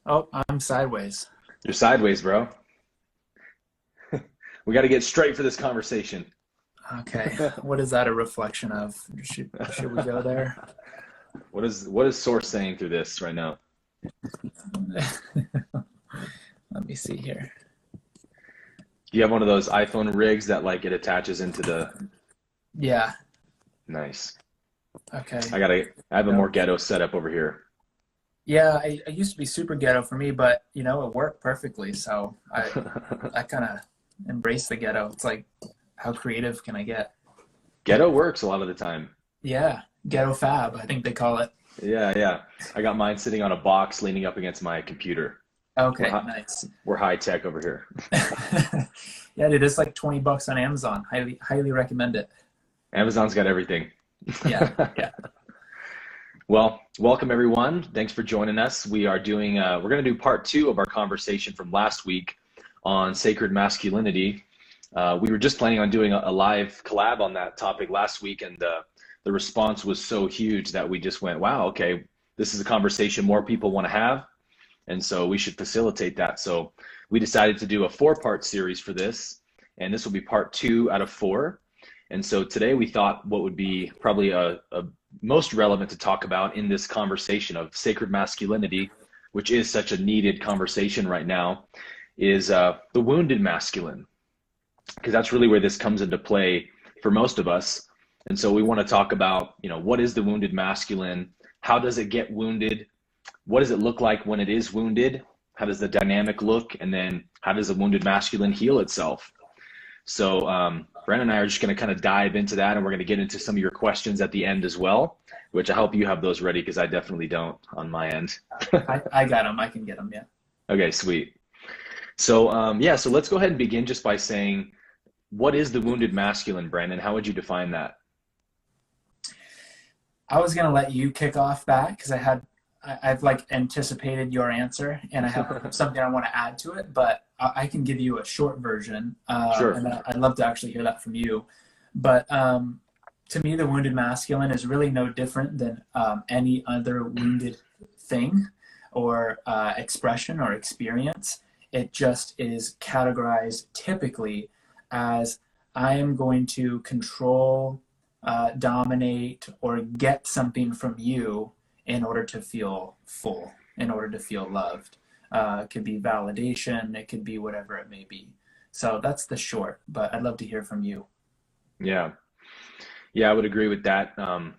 Oh, I'm sideways. You're sideways, bro. We got to get straight for this conversation. Okay. What is that a reflection of? Should we go there? What is Source saying through this right now? Let me see here. Do you have one of those iPhone rigs that like it attaches into the Yeah. nice? Okay. I have a more ghetto setup over here. Yeah, I used to be super ghetto for me, but it worked perfectly. So I kind of embrace the ghetto. It's like, how creative can I get? Ghetto works a lot of the time. Yeah, ghetto fab, I think they call it. Yeah, yeah. I got mine sitting on a box leaning up against my computer. We're Okay, high, nice. we're high tech over here. Yeah, dude, it's like 20 bucks on Amazon. Highly recommend it. Amazon's got everything. Yeah, yeah. Well, welcome everyone. Thanks for joining us. We're going to do part two of our conversation from last week on sacred masculinity. We were just planning on doing a live collab on that topic last week, and the response was so huge that we just went, wow, okay, this is a conversation more people want to have, and so we should facilitate that. So we decided to do a 4-part series for this, and this will be part 2 out of 4. And so today we thought what would be probably a most relevant to talk about in this conversation of sacred masculinity, which is such a needed conversation right now, is the wounded masculine, because that's really where this comes into play for most of us. And so we want to talk about, what is the wounded masculine? How does it get wounded? What does it look like when it is wounded? How does the dynamic look? And then how does the wounded masculine heal itself? So Brandon and I are just going to kind of dive into that, and we're going to get into some of your questions at the end as well, which I hope you have those ready because I definitely don't on my end. I got them. I can get them, yeah. Okay, sweet. So so let's go ahead and begin just by saying, what is the wounded masculine, Brandon? How would you define that? I was going to let you kick off that because I've like anticipated your answer and I have something I want to add to it, but I can give you a short version. Sure. And I'd love to actually hear that from you. But to me, the wounded masculine is really no different than any other wounded thing or expression or experience. It just is categorized typically as I am going to control, dominate, or get something from you in order to feel full, in order to feel loved. It could be validation, it could be whatever it may be. So that's the short, but I'd love to hear from you. Yeah. Yeah, I would agree with that. The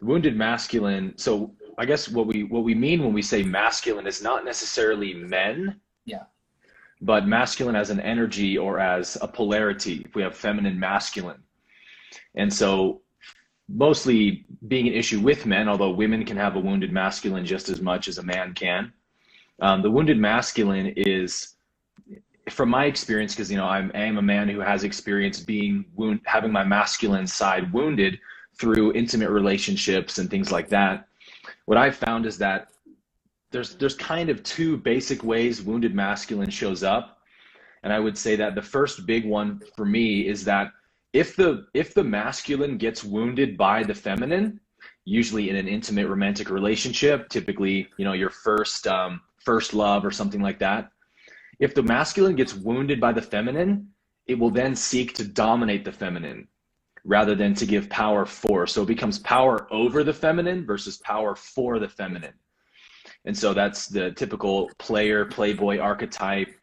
wounded masculine. So I guess what we mean when we say masculine is not necessarily men, Yeah. but masculine as an energy or as a polarity. If we have feminine, masculine. And so mostly being an issue with men, although women can have a wounded masculine just as much as a man can. The wounded masculine is, from my experience, because I am a man who has experience having my masculine side wounded through intimate relationships and things like that. What I've found is that there's kind of 2 basic ways wounded masculine shows up, and I would say that the first big one for me is that if the masculine gets wounded by the feminine, usually in an intimate romantic relationship, typically your first love or something like that, if the masculine gets wounded by the feminine, it will then seek to dominate the feminine rather than to give power for. So it becomes power over the feminine versus power for the feminine. And so that's the typical player, playboy archetype,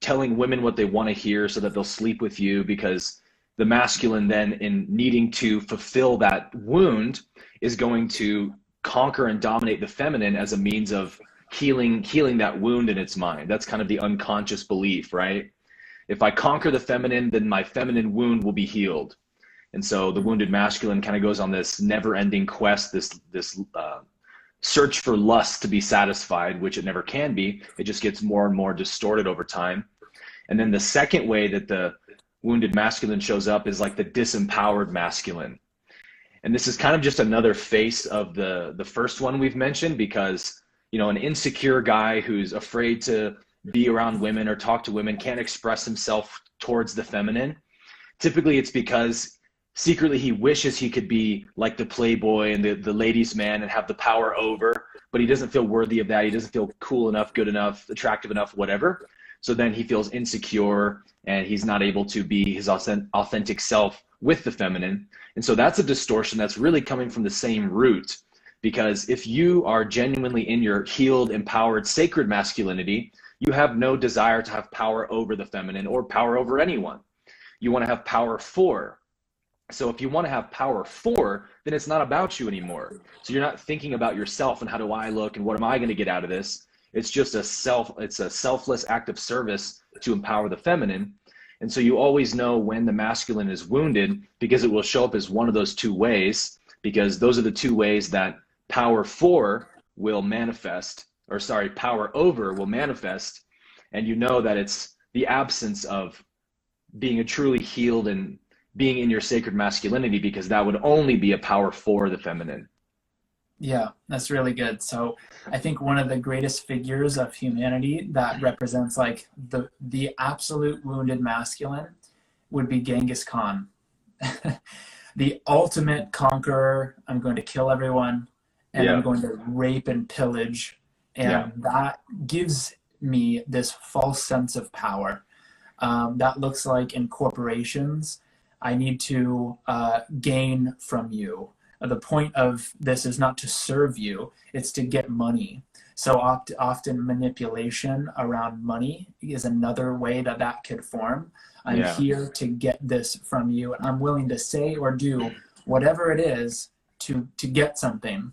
telling women what they want to hear so that they'll sleep with you, because the masculine then, in needing to fulfill that wound, is going to conquer and dominate the feminine as a means of healing that wound in its mind. That's kind of the unconscious belief, right? If I conquer the feminine, then my feminine wound will be healed. And so the wounded masculine kind of goes on this never-ending quest, this search for lust to be satisfied, which it never can be. It just gets more and more distorted over time. And then the second way that the wounded masculine shows up is like the disempowered masculine. And this is kind of just another face of the first one we've mentioned, because an insecure guy who's afraid to be around women or talk to women can't express himself towards the feminine. Typically it's because secretly he wishes he could be like the playboy and the ladies man and have the power over, but he doesn't feel worthy of that. He doesn't feel cool enough, good enough, attractive enough, whatever. So then he feels insecure and he's not able to be his authentic self with the feminine. And so that's a distortion that's really coming from the same root. Because if you are genuinely in your healed, empowered, sacred masculinity, you have no desire to have power over the feminine or power over anyone. You want to have power for. So if you want to have power for, then it's not about you anymore. So you're not thinking about yourself and how do I look and what am I going to get out of this? It's just it's a selfless act of service to empower the feminine. And so you always know when the masculine is wounded because it will show up as one of those two ways, because those are the two ways that power for will manifest, or sorry, power over will manifest. And you know that it's the absence of being a truly healed and being in your sacred masculinity, because that would only be a power for the feminine. Yeah, that's really good. So I think one of the greatest figures of humanity that represents like the absolute wounded masculine would be Genghis Khan. The ultimate conqueror. I'm going to kill everyone and I'm going to rape and pillage. And that gives me this false sense of power. That looks like in corporations, I need to gain from you. The point of this is not to serve you, it's to get money. So often manipulation around money is another way that could form. I'm here to get this from you, and I'm willing to say or do whatever it is to get something.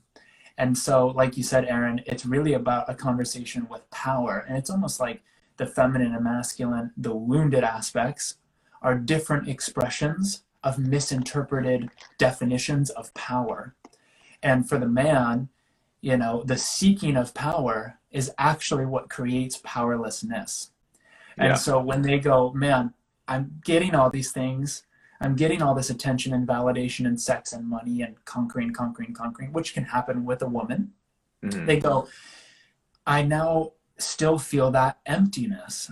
And so, like you said, Aaron, it's really about a conversation with power. And it's almost like the feminine and masculine, the wounded aspects, are different expressions of misinterpreted definitions of power. And for the man, you know, the seeking of power is actually what creates powerlessness. And so when they go, man, I'm getting all these things, I'm getting all this attention and validation and sex and money and conquering, which can happen with a woman. They go, I now still feel that emptiness.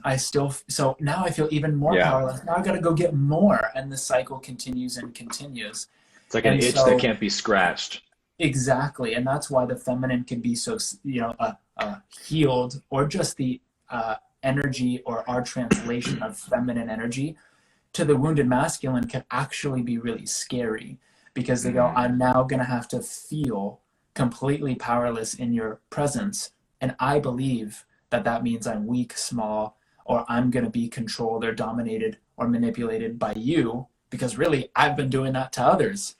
So now I feel even more powerless. Now I got to go get more. And the cycle continues and continues. It's like an itch that can't be scratched. Exactly. And that's why the feminine can be so, healed, or just the energy or our translation of feminine energy to the wounded masculine can actually be really scary, because they go, I'm now going to have to feel completely powerless in your presence. And I believe that means I'm weak, small, or I'm going to be controlled or dominated or manipulated by you, because really I've been doing that to others.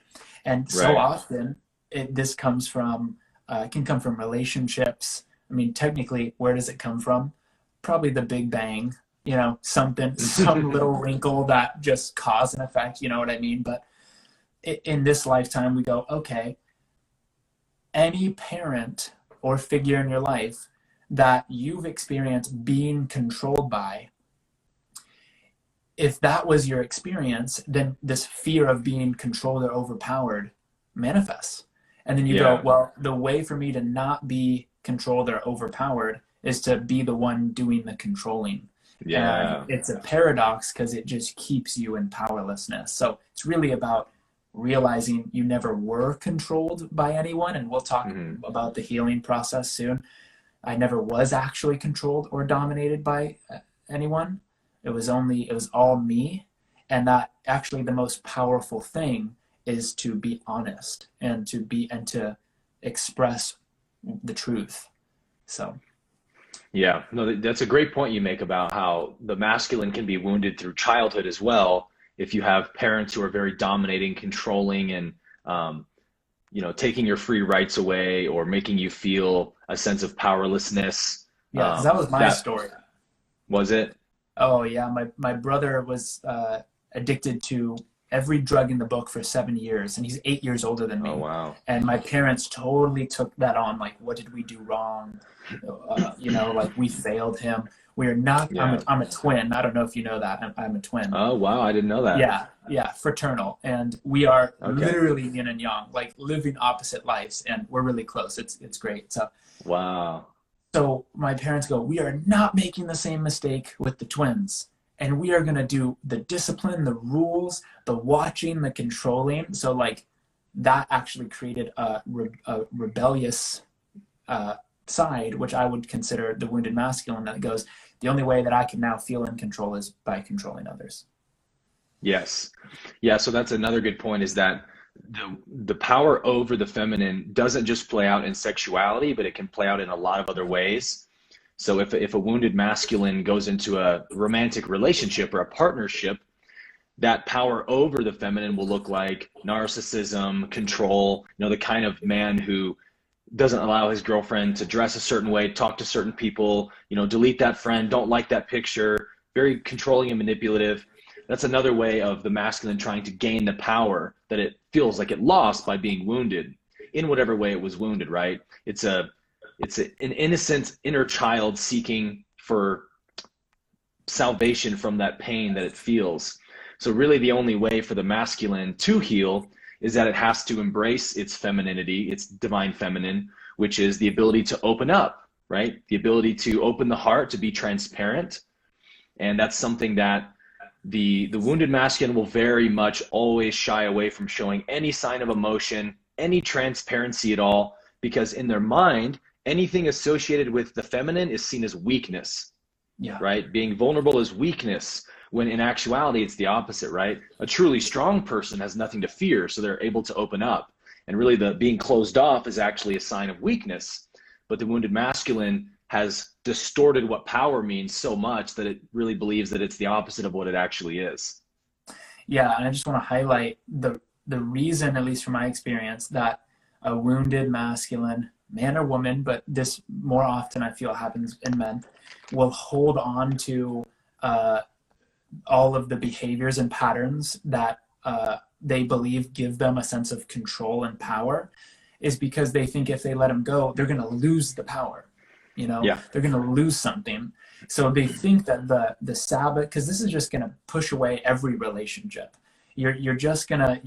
And so often this comes from, it can come from relationships. I mean, technically, where does it come from? Probably the Big Bang, some little wrinkle that just cause and effect, you know what I mean? But in this lifetime, we go, okay, any parent or figure in your life that you've experienced being controlled by, if that was your experience, then this fear of being controlled or overpowered manifests. And then you go, well, the way for me to not be controlled or overpowered is to be the one doing the controlling. It's a paradox, because it just keeps you in powerlessness. So it's really about realizing you never were controlled by anyone. And we'll talk about the healing process soon. I never was actually controlled or dominated by anyone. It was all me. And that actually the most powerful thing is to be honest and to express the truth. So. Yeah, no, that's a great point you make about how the masculine can be wounded through childhood as well. If you have parents who are very dominating, controlling, and taking your free rights away or making you feel a sense of powerlessness. Yeah, 'cause that was my story. Was it? Oh yeah, my brother was addicted to every drug in the book for 7 years, and he's 8 years older than me. Oh wow! And my parents totally took that on. Like, what did we do wrong? Like we failed him. We are not. Yeah. I'm a twin. I don't know if you know that. I'm a twin. Oh wow! I didn't know that. Yeah, fraternal, and we are literally yin and yang, like living opposite lives, and we're really close. It's great. So wow. So my parents go, we are not making the same mistake with the twins. and we are going to do the discipline, the rules, the watching, the controlling. So like that actually created a rebellious side, which I would consider the wounded masculine, that goes, the only way that I can now feel in control is by controlling others. Yes. Yeah. So that's another good point, is that the power over the feminine doesn't just play out in sexuality, but it can play out in a lot of other ways. So if a wounded masculine goes into a romantic relationship or a partnership, that power over the feminine will look like narcissism, control, the kind of man who doesn't allow his girlfriend to dress a certain way, talk to certain people, delete that friend, don't like that picture, very controlling and manipulative. That's another way of the masculine trying to gain the power that it feels like it lost by being wounded, in whatever way it was wounded, right? It's an innocent inner child seeking for salvation from that pain that it feels. So really the only way for the masculine to heal is that it has to embrace its femininity, its divine feminine, which is the ability to open up, right? The ability to open the heart, to be transparent. And that's something that the wounded masculine will very much always shy away from showing any sign of emotion, any transparency at all, because in their mind, anything associated with the feminine is seen as weakness, right? Being vulnerable is weakness, when in actuality, it's the opposite, right? A truly strong person has nothing to fear, so they're able to open up. And really the being closed off is actually a sign of weakness. But the wounded masculine has distorted what power means so much that it really believes that it's the opposite of what it actually is. Yeah, and I just want to highlight the reason, at least from my experience, that a wounded masculine, man or woman, but this more often I feel happens in men, will hold on to all of the behaviors and patterns that they believe give them a sense of control and power, is because they think if they let them go, they're going to lose the power. They're going to lose something. So they think that the Sabbath, because this is just going to push away every relationship. You're just gonna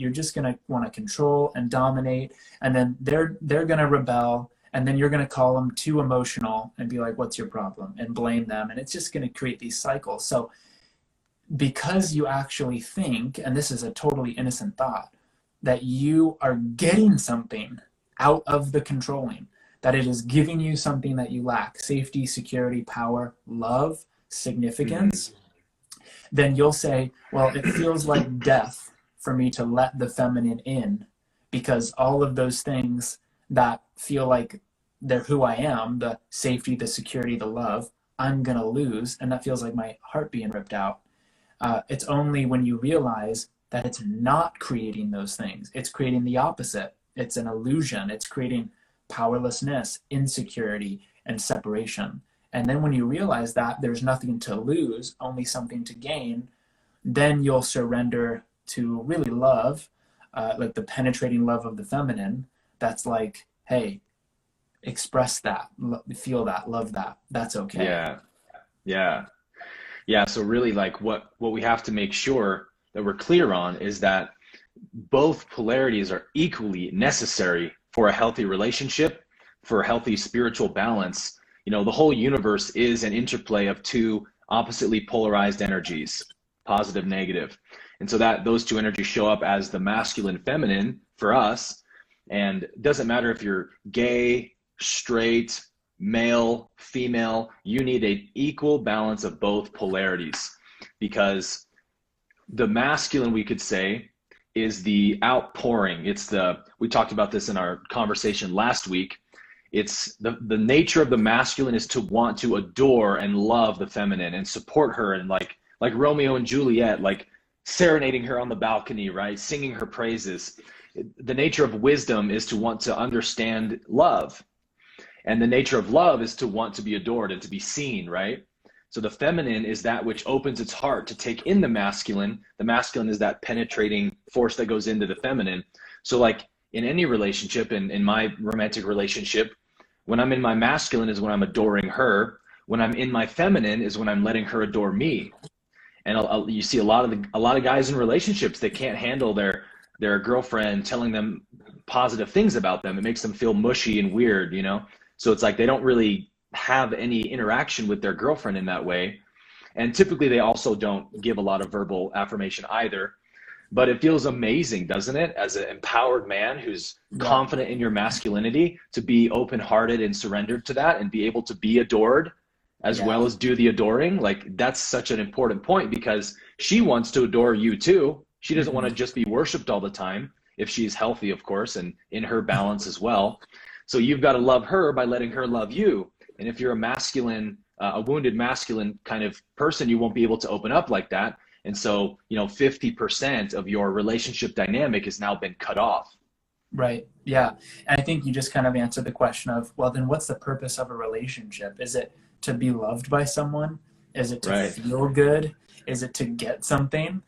want to control and dominate, and then they're gonna rebel, and then you're gonna call them too emotional and be like, "What's your problem?" and blame them, and it's just gonna create these cycles. So because you actually think, and this is a totally innocent thought, that you are getting something out of the controlling, that it is giving you something that you lack, safety, security, power, love, significance, then you'll say, well, it feels like death for me to let the feminine in, because all of those things that feel like they're who I am, the safety, the security, the love, I'm gonna lose, and that feels like my heart being ripped out. It's only when you realize that it's not creating those things. It's creating the opposite. It's an illusion. It's creating powerlessness, insecurity, and separation. And then when you realize that there's nothing to lose, only something to gain, then you'll surrender to really love, like the penetrating love of the feminine. That's like, hey, express that, feel that, love that. That's okay. Yeah. So really, like what we have to make sure that we're clear on is that both polarities are equally necessary for a healthy relationship, for a healthy spiritual balance. The whole universe is an interplay of two oppositely polarized energies, positive, negative. And so that those two energies show up as the masculine, feminine for us. And it doesn't matter if you're gay, straight, male, female, you need an equal balance of both polarities, because the masculine, we could say, is the outpouring. We talked about this in our conversation last week. It's the nature of the masculine is to want to adore and love the feminine and support her, and like Romeo and Juliet, like serenading her on the balcony, right? Singing her praises. The nature of wisdom is to want to understand love. And the nature of love is to want to be adored and to be seen, right? So the feminine is that which opens its heart to take in the masculine. The masculine is that penetrating force that goes into the feminine. So like in any relationship, in my romantic relationship, when I'm in my masculine is when I'm adoring her. When I'm in my feminine is when I'm letting her adore me. And you see a lot of guys in relationships, they can't handle their girlfriend telling them positive things about them. It makes them feel mushy and weird, So it's like they don't really have any interaction with their girlfriend in that way. And typically they also don't give a lot of verbal affirmation either. But it feels amazing, doesn't it, as an empowered man who's confident in your masculinity, to be open-hearted and surrendered to that and be able to be adored as well as do the adoring. Like, that's such an important point, because she wants to adore you too. She doesn't want to just be worshipped all the time, if she's healthy, of course, and in her balance as well. So you've got to love her by letting her love you. And if you're a masculine, a wounded masculine kind of person, you won't be able to open up like that. And so, 50% of your relationship dynamic has now been cut off. Right. Yeah. And I think you just kind of answered the question of, well, then what's the purpose of a relationship? Is it to be loved by someone? Is it to feel good? Is it to get something?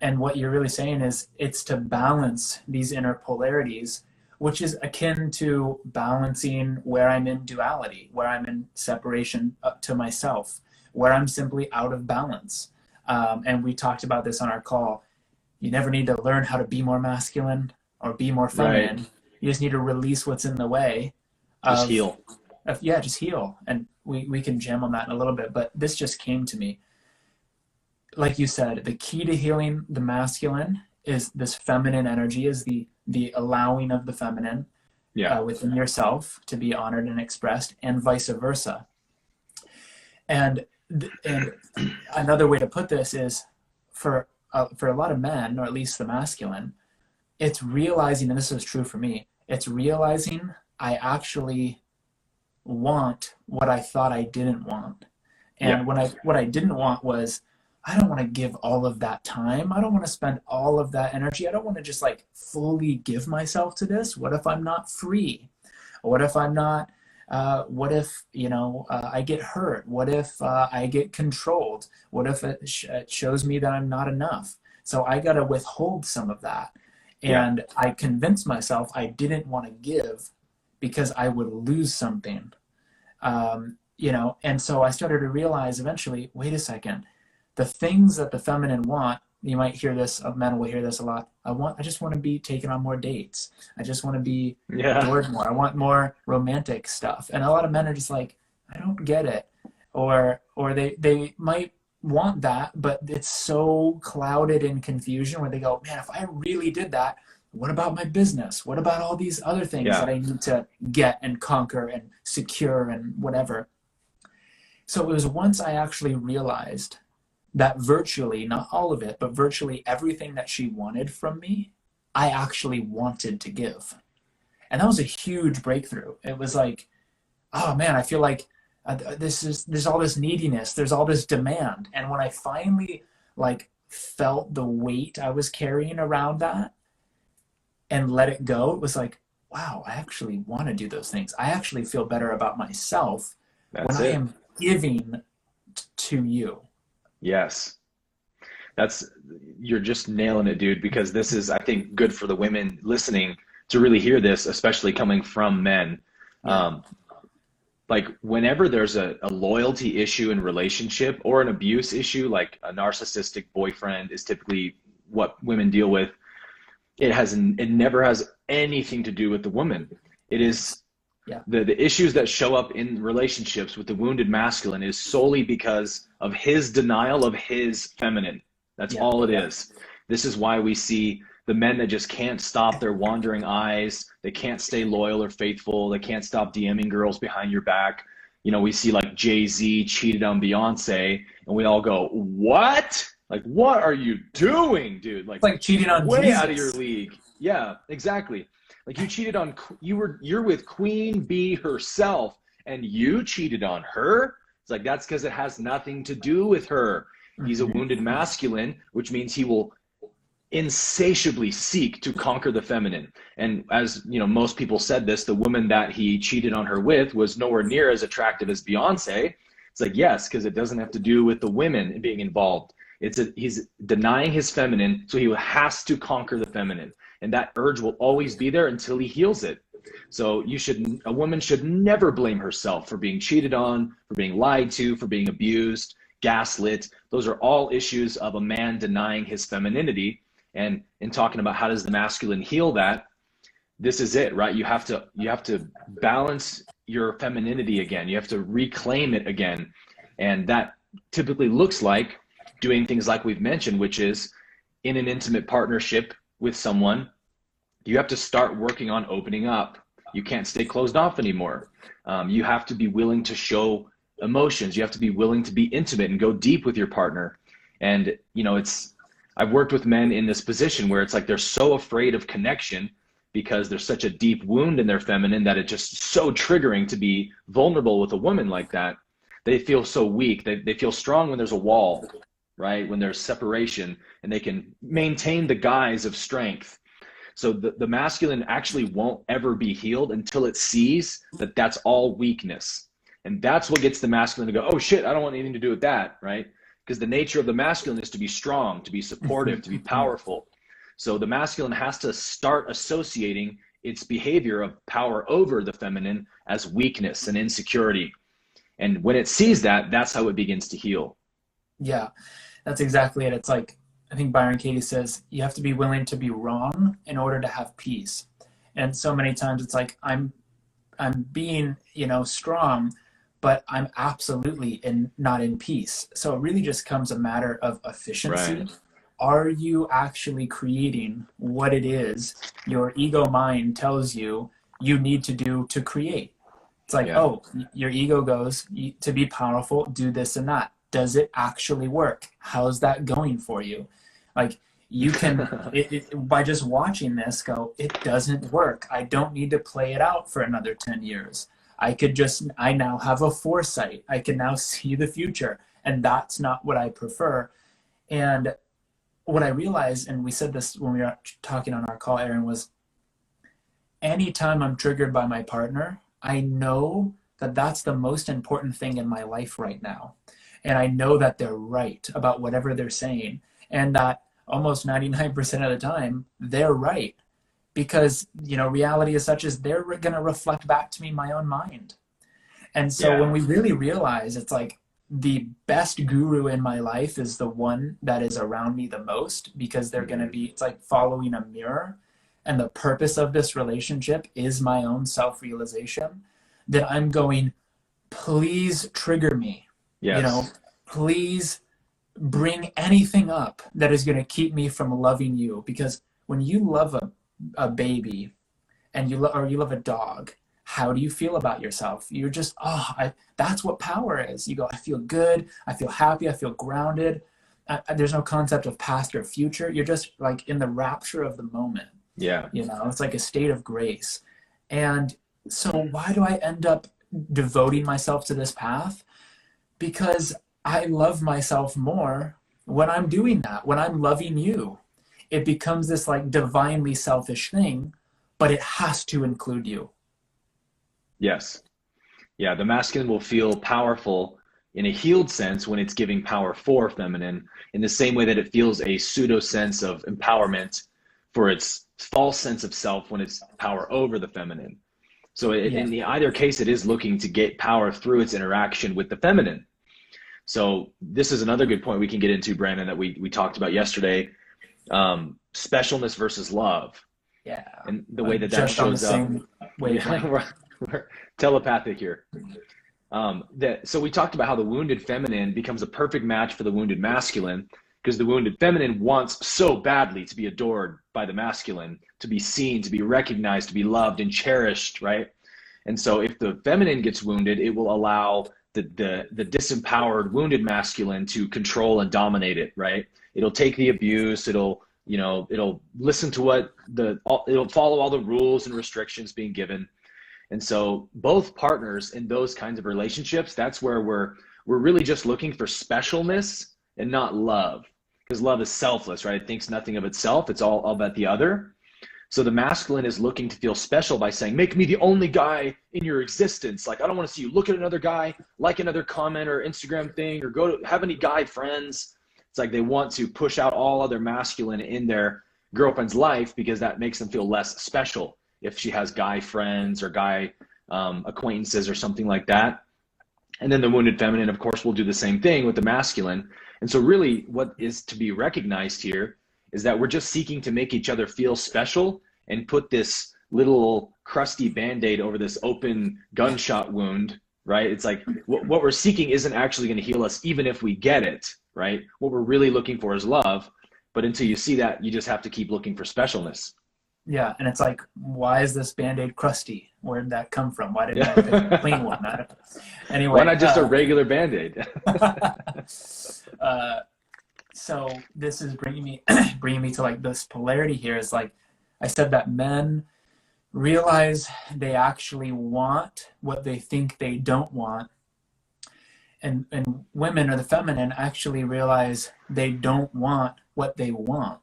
And what you're really saying is it's to balance these inner polarities, which is akin to balancing where I'm in duality, where I'm in separation up to myself, where I'm simply out of balance. And we talked about this on our call. You never need to learn how to be more masculine or be more feminine. Right. You just need to release what's in the way. Just heal. Just heal. And we can jam on that in a little bit, but this just came to me. Like you said, the key to healing the masculine is this feminine energy, is the allowing of the feminine within yourself to be honored and expressed, and vice versa. And another way to put this is for a lot of men, or at least the masculine, it's realizing, and this is true for me, it's realizing I actually want what I thought I didn't want. And what I didn't want was, I don't want to give all of that time. I don't want to spend all of that energy. I don't want to just like fully give myself to this. What if I'm not free? What if I'm not, what if, I get hurt? What if I get controlled? What if it shows me that I'm not enough? So I got to withhold some of that. And I convinced myself I didn't want to give because I would lose something, and so I started to realize eventually, wait a second, the things that the feminine want, you might hear this, men will hear this a lot. I just want to be taken on more dates. I just want to be adored more. I want more romantic stuff. And a lot of men are just like, I don't get it. Or they might want that, but it's so clouded in confusion where they go, man, if I really did that, what about my business? What about all these other things that I need to get and conquer and secure and whatever? So it was once I actually realized that virtually, not all of it, but virtually everything that she wanted from me, I actually wanted to give. And that was a huge breakthrough. It was like, oh man, I feel like there's all this neediness, there's all this demand. And when I finally felt the weight I was carrying around that and let it go, it was like, wow, I actually want to do those things. I actually feel better about myself when I am giving to you. Yes. You're just nailing it, dude, because this is, I think, good for the women listening to really hear this, especially coming from men. Whenever there's a loyalty issue in relationship or an abuse issue, like a narcissistic boyfriend is typically what women deal with. It never has anything to do with the woman. It is the issues that show up in relationships with the wounded masculine is solely because of his denial of his feminine. That's all it is. This is why we see the men that just can't stop their wandering eyes. They can't stay loyal or faithful. They can't stop DMing girls behind your back. We see like Jay-Z cheated on Beyonce and we all go, what? Like, what are you doing, dude? Like cheating on way Jesus. Out of your league. Yeah, exactly. Like you cheated on, you're with Queen Bee herself and you cheated on her. It's like, that's because it has nothing to do with her. He's a wounded masculine, which means he will insatiably seek to conquer the feminine. And as most people said this, the woman that he cheated on her with was nowhere near as attractive as Beyonce. It's like, yes, because it doesn't have to do with the women being involved. He's denying his feminine, so he has to conquer the feminine. And that urge will always be there until he heals it. So a woman should never blame herself for being cheated on, for being lied to, for being abused, gaslit. Those are all issues of a man denying his femininity. And in talking about how does the masculine heal that, this is it, right? You have to balance your femininity again. You have to reclaim it again. And that typically looks like doing things like we've mentioned, which is in an intimate partnership with someone, you have to start working on opening up. You can't stay closed off anymore. You have to be willing to show emotions. You have to be willing to be intimate and go deep with your partner. And, you know, I've worked with men in this position where it's like they're so afraid of connection because there's such a deep wound in their feminine that it's just so triggering to be vulnerable with a woman like that. They feel so weak. They feel strong when there's a wall, right? When there's separation, and they can maintain the guise of strength. So the masculine actually won't ever be healed until it sees that that's all weakness. And that's what gets the masculine to go, oh shit, I don't want anything to do with that, right? Because the nature of the masculine is to be strong, to be supportive, to be powerful. So the masculine has to start associating its behavior of power over the feminine as weakness and insecurity. And when it sees that, that's how it begins to heal. Yeah, that's exactly it. It's like, I think Byron Katie says, you have to be willing to be wrong in order to have peace. And so many times it's like, I'm being, you know, strong, but I'm absolutely not in peace. So it really just comes a matter of efficiency. Right. Are you actually creating what it is your ego mind tells you you need to do to create? It's like, oh, your ego goes, to be powerful, do this and that. Does it actually work? How's that going for you? Like, you can, by just watching this, go, it doesn't work. I don't need to play it out for another 10 years. I now have a foresight. I can now see the future. And that's not what I prefer. And what I realized, and we said this when we were talking on our call, Aaron, was anytime I'm triggered by my partner, I know that that's the most important thing in my life right now. And I know that they're right about whatever they're saying. And that almost 99% of the time, they're right. Because, you know, reality is such as they're going to reflect back to me my own mind. And so when we really realize it's like the best guru in my life is the one that is around me the most, because they're going to be, it's like following a mirror. And the purpose of this relationship is my own self-realization, then I'm going, please trigger me. Yes. You know, please bring anything up that is going to keep me from loving you. Because when you love a baby and you love a dog, how do you feel about yourself? You're just, that's what power is. You go, I feel good. I feel happy. I feel grounded. There's no concept of past or future. You're just like in the rapture of the moment. Yeah. You know, it's like a state of grace. And so why do I end up devoting myself to this path? Because I love myself more when I'm doing that, when I'm loving you. It becomes this like divinely selfish thing, but it has to include you. Yes. Yeah, the masculine will feel powerful in a healed sense when it's giving power for feminine, in the same way that it feels a pseudo sense of empowerment for its false sense of self when it's power over the feminine. So in either case, it is looking to get power through its interaction with the feminine. So this is another good point we can get into, Brandon, that we talked about yesterday. Specialness versus love. Yeah. And the way that shows up. We're telepathic here. So we talked about how the wounded feminine becomes a perfect match for the wounded masculine, because the wounded feminine wants so badly to be adored by the masculine, to be seen, to be recognized, to be loved and cherished, right? And so if the feminine gets wounded, it will allow the disempowered wounded masculine to control and dominate it, right? It'll take the abuse, it'll listen to it'll follow all the rules and restrictions being given. And so both partners in those kinds of relationships, that's where we're really just looking for specialness and not love, because love is selfless, right? It thinks nothing of itself. It's all about the other. So the masculine is looking to feel special by saying, make me the only guy in your existence. Like, I don't want to see you look at another guy, like another comment or Instagram thing, or go to have any guy friends. It's like they want to push out all other masculine in their girlfriend's life, because that makes them feel less special if she has guy friends or guy acquaintances or something like that. And then the wounded feminine, of course, will do the same thing with the masculine. And so really what is to be recognized here is that we're just seeking to make each other feel special and put this little crusty Band-Aid over this open gunshot wound, right? It's like what we're seeking isn't actually going to heal us, even if we get it, right? What we're really looking for is love. But until you see that, you just have to keep looking for specialness. Yeah, and it's like, why is this Band-Aid crusty? Where did that come from? Why didn't I pick a clean Yeah. one? Anyway, Why not just a regular Band-Aid? So this is bringing me to like this polarity here. Is like I said, that men realize they actually want what they think they don't want, and women, or the feminine, actually realize they don't want what they want.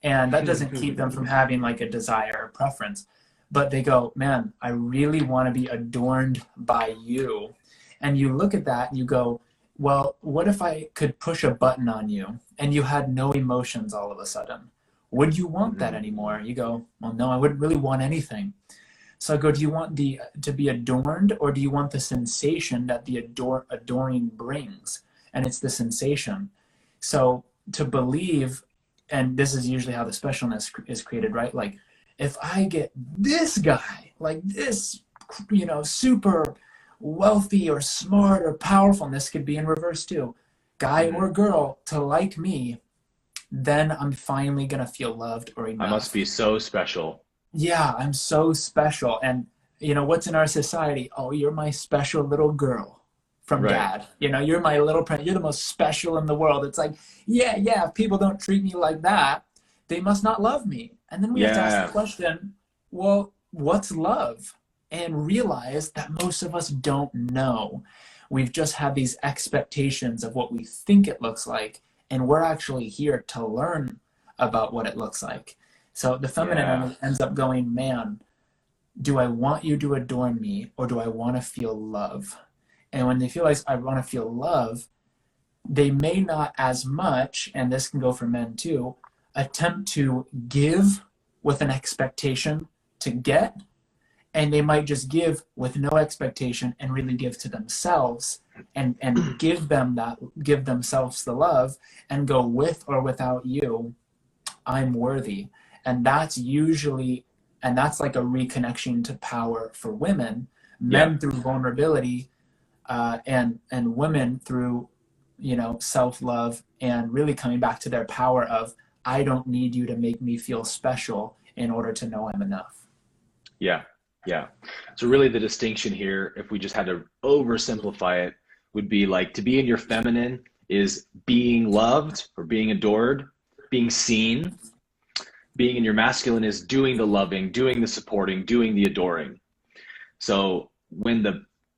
And that doesn't keep them from having like a desire or preference, but they go, man, I really want to be adorned by you. And you look at that and you go, well, what if I could push a button on you and you had no emotions all of a sudden? Would you want that anymore? You go, well, no, I wouldn't really want anything. So I go, do you want to be adorned, or do you want the sensation that the adoring brings? And it's the sensation. So to believe, and this is usually how the specialness is created, right? Like, if I get this guy, like this, super wealthy or smart or powerful, and this could be in reverse too, guy or girl, to like me, then I'm finally going to feel loved or enough. I must be so special. Yeah, I'm so special. And, what's in our society? Oh, you're my special little girl from dad. You're my little prince. You're the most special in the world. It's like, yeah, if people don't treat me like that, they must not love me. And then we have to ask the question, well, what's love? And realize that most of us don't know. We've just had these expectations of what we think it looks like, and we're actually here to learn about what it looks like. So the feminine ends up going, man, do I want you to adorn me, or do I want to feel love? And when they feel like I want to feel love, they may not as much, and this can go for men too, attempt to give with an expectation to get. And they might just give with no expectation and really give to themselves and give themselves the love and go, with or without you, I'm worthy. And that's like a reconnection to power for women, men through vulnerability, and women through, self-love, and really coming back to their power of, I don't need you to make me feel special in order to know I'm enough. Yeah. So really the distinction here, if we just had to oversimplify it, would be like, to be in your feminine is being loved or being adored, being seen. Being in your masculine is doing the loving, doing the supporting, doing the adoring. So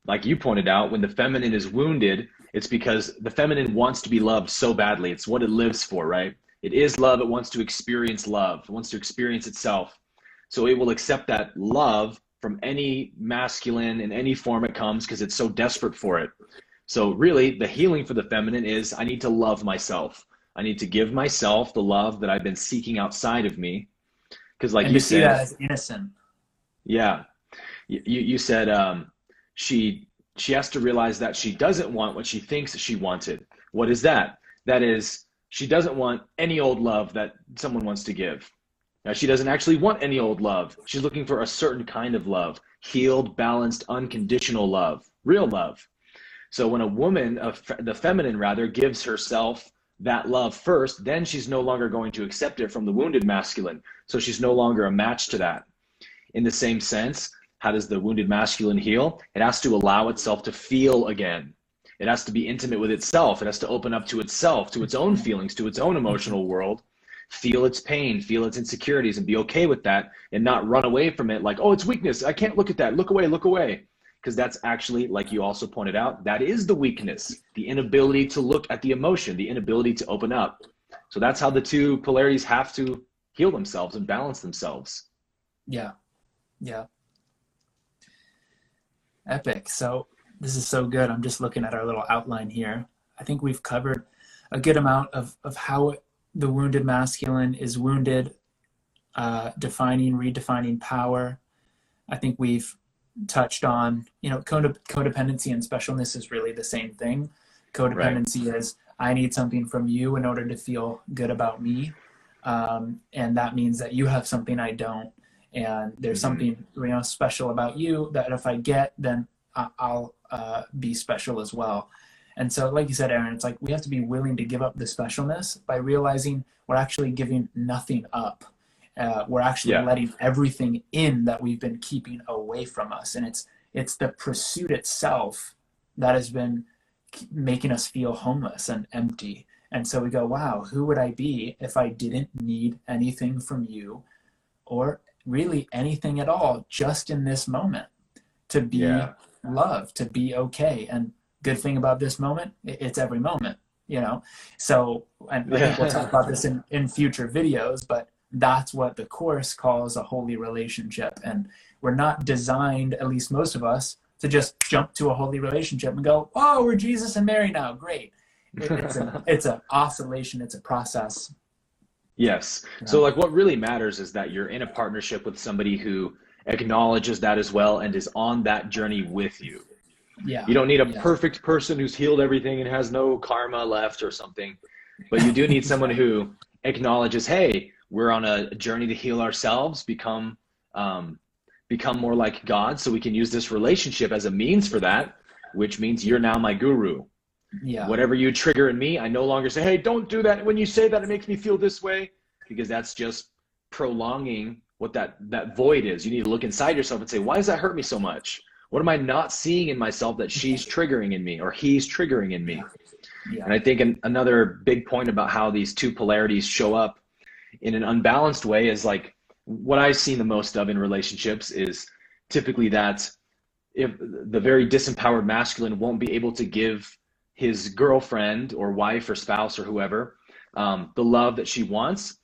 like you pointed out, when the feminine is wounded, it's because the feminine wants to be loved so badly. It's what it lives for, right? It is love. It wants to experience love. It wants to experience itself. So it will accept that love from any masculine in any form it comes, because it's so desperate for it. So really the healing for the feminine is, I need to love myself. I need to give myself the love that I've been seeking outside of me. Because like you said, see that as innocent. Yeah. You said she has to realize that she doesn't want what she thinks she wanted. What is that? That is, she doesn't want any old love that someone wants to give. Now, she doesn't actually want any old love. She's looking for a certain kind of love, healed, balanced, unconditional love, real love. So when a woman, the feminine rather, gives herself that love first, then she's no longer going to accept it from the wounded masculine. So she's no longer a match to that. In the same sense, how does the wounded masculine heal? It has to allow itself to feel again. It has to be intimate with itself. It has to open up to itself, to its own feelings, to its own emotional world. Feel its pain, feel its insecurities, and be okay with that, and not run away from it like, oh, it's weakness. I can't look at that. Look away, look away. Because that's actually, like you also pointed out, that is the weakness, the inability to look at the emotion, the inability to open up. So that's how the two polarities have to heal themselves and balance themselves. Yeah. Epic. So this is so good. I'm just looking at our little outline here. I think we've covered a good amount of how the wounded masculine is wounded, redefining power. I think we've touched on, codependency and specialness is really the same thing. Codependency is, I need something from you in order to feel good about me. And that means that you have something I don't. And there's something, special about you that if I get, then I'll be special as well. And so, like you said, Aaron, it's like we have to be willing to give up the specialness by realizing we're actually giving nothing up. We're actually letting everything in that we've been keeping away from us. And it's the pursuit itself that has been making us feel homeless and empty. And so we go, wow, who would I be if I didn't need anything from you, or really anything at all, just in this moment, to be loved, to be okay. And good thing about this moment, it's every moment, you know? So, and I think we'll talk about this in future videos, but that's what the Course calls a holy relationship. And we're not designed, at least most of us, to just jump to a holy relationship and go, oh, we're Jesus and Mary now, great. It's an oscillation, it's a process. Yes. So like what really matters is that you're in a partnership with somebody who acknowledges that as well and is on that journey with you. Yeah. You don't need a perfect person who's healed everything and has no karma left or something, but you do need someone who acknowledges, hey, we're on a journey to heal ourselves, become more like God, so we can use this relationship as a means for that, which means you're now my guru. Yeah. Whatever you trigger in me, I no longer say, hey, don't do that. When you say that, it makes me feel this way, because that's just prolonging what that void is. You need to look inside yourself and say, why does that hurt me so much? What am I not seeing in myself that she's triggering in me or he's triggering in me? Yeah. And I think another big point about how these two polarities show up in an unbalanced way is like what I've seen the most of in relationships is typically that if the very disempowered masculine won't be able to give his girlfriend or wife or spouse or whoever the love that she wants.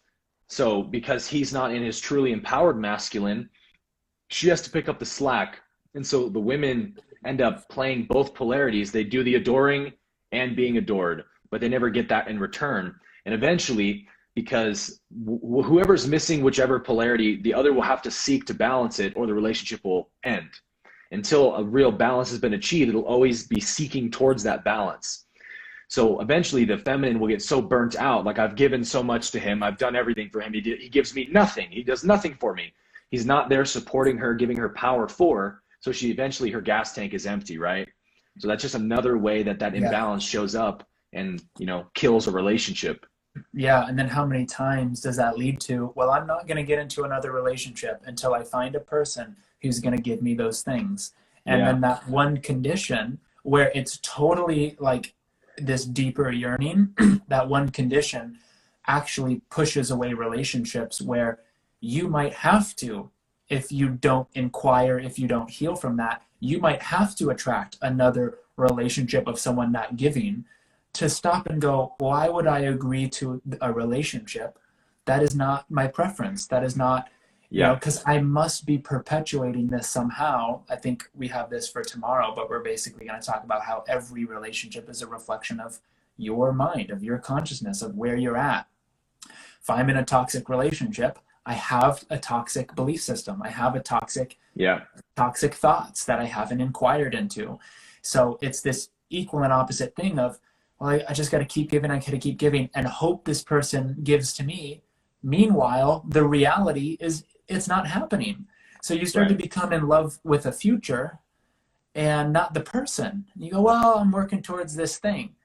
So because he's not in his truly empowered masculine, she has to pick up the slack. And so the women end up playing both polarities. They do the adoring and being adored, but they never get that in return. And eventually, because whoever's missing whichever polarity, the other will have to seek to balance it, or the relationship will end. Until a real balance has been achieved, it'll always be seeking towards that balance. So eventually the feminine will get so burnt out, like I've given so much to him, I've done everything for him, he gives me nothing, he does nothing for me. He's not there supporting her, giving her power for, so she eventually her gas tank is empty, right? So that's just another way that imbalance shows up and, you know, kills a relationship. Yeah, and then how many times does that lead to, well, I'm not going to get into another relationship until I find a person who's going to give me those things. And then that one condition where it's totally like this deeper yearning, that one condition actually pushes away relationships where you might have to, if you don't inquire, if you don't heal from that, you might have to attract another relationship of someone not giving, to stop and go, why would I agree to a relationship that is not my preference? That is not, you know, because I must be perpetuating this somehow. I think we have this for tomorrow, but we're basically going to talk about how every relationship is a reflection of your mind, of your consciousness, of where you're at. If I'm in a toxic relationship, I have a toxic belief system. I have a toxic thoughts that I haven't inquired into. So it's this equal and opposite thing of, well, I just got to keep giving, I got to keep giving and hope this person gives to me. Meanwhile, the reality is it's not happening. So you start to become in love with a future and not the person. You go, well, I'm working towards this thing.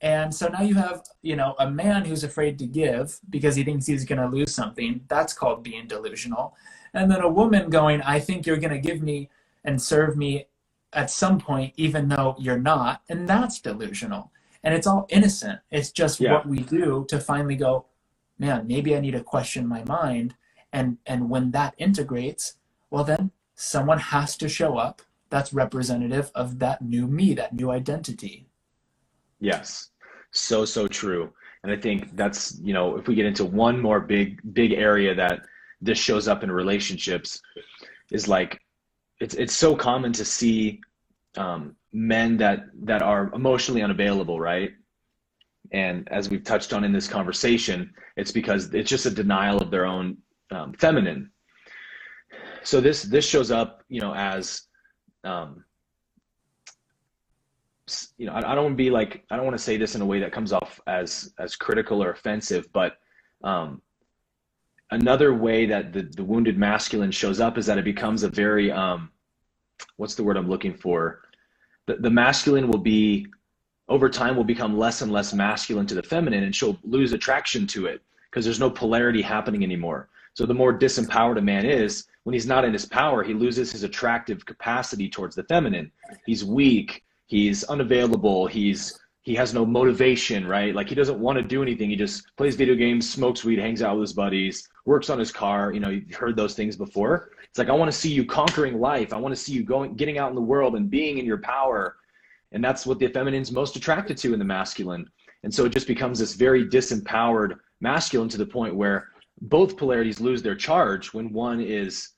And so now you have, you know, a man who's afraid to give because he thinks he's going to lose something. That's called being delusional. And then a woman going, I think you're going to give me and serve me at some point, even though you're not. And that's delusional. And it's all innocent. It's just what we do to finally go, man, maybe I need to question my mind. And when that integrates, well, then someone has to show up that's representative of that new me, that new identity. Yes, so true. And I think that's, you know, if we get into one more big area that this shows up in relationships, is like it's so common to see men that are emotionally unavailable, right? And as we've touched on in this conversation, it's because it's just a denial of their own feminine. So this shows up, you know, as you know, I don't want to be like, I don't want to say this in a way that comes off as critical or offensive, but another way that the wounded masculine shows up is that it becomes a very what's the word I'm looking for? the masculine will be, over time, will become less and less masculine to the feminine, and she'll lose attraction to it because there's no polarity happening anymore. So the more disempowered a man is, when he's not in his power, he loses his attractive capacity towards the feminine. He's weak, he's unavailable, he has no motivation, right? Like, he doesn't want to do anything. He just plays video games, smokes weed, hangs out with his buddies, works on his car. You know, you've heard those things before. It's like, I want to see you conquering life. I want to see you getting out in the world and being in your power. And that's what the feminine's most attracted to in the masculine. And so it just becomes this very disempowered masculine, to the point where both polarities lose their charge when one is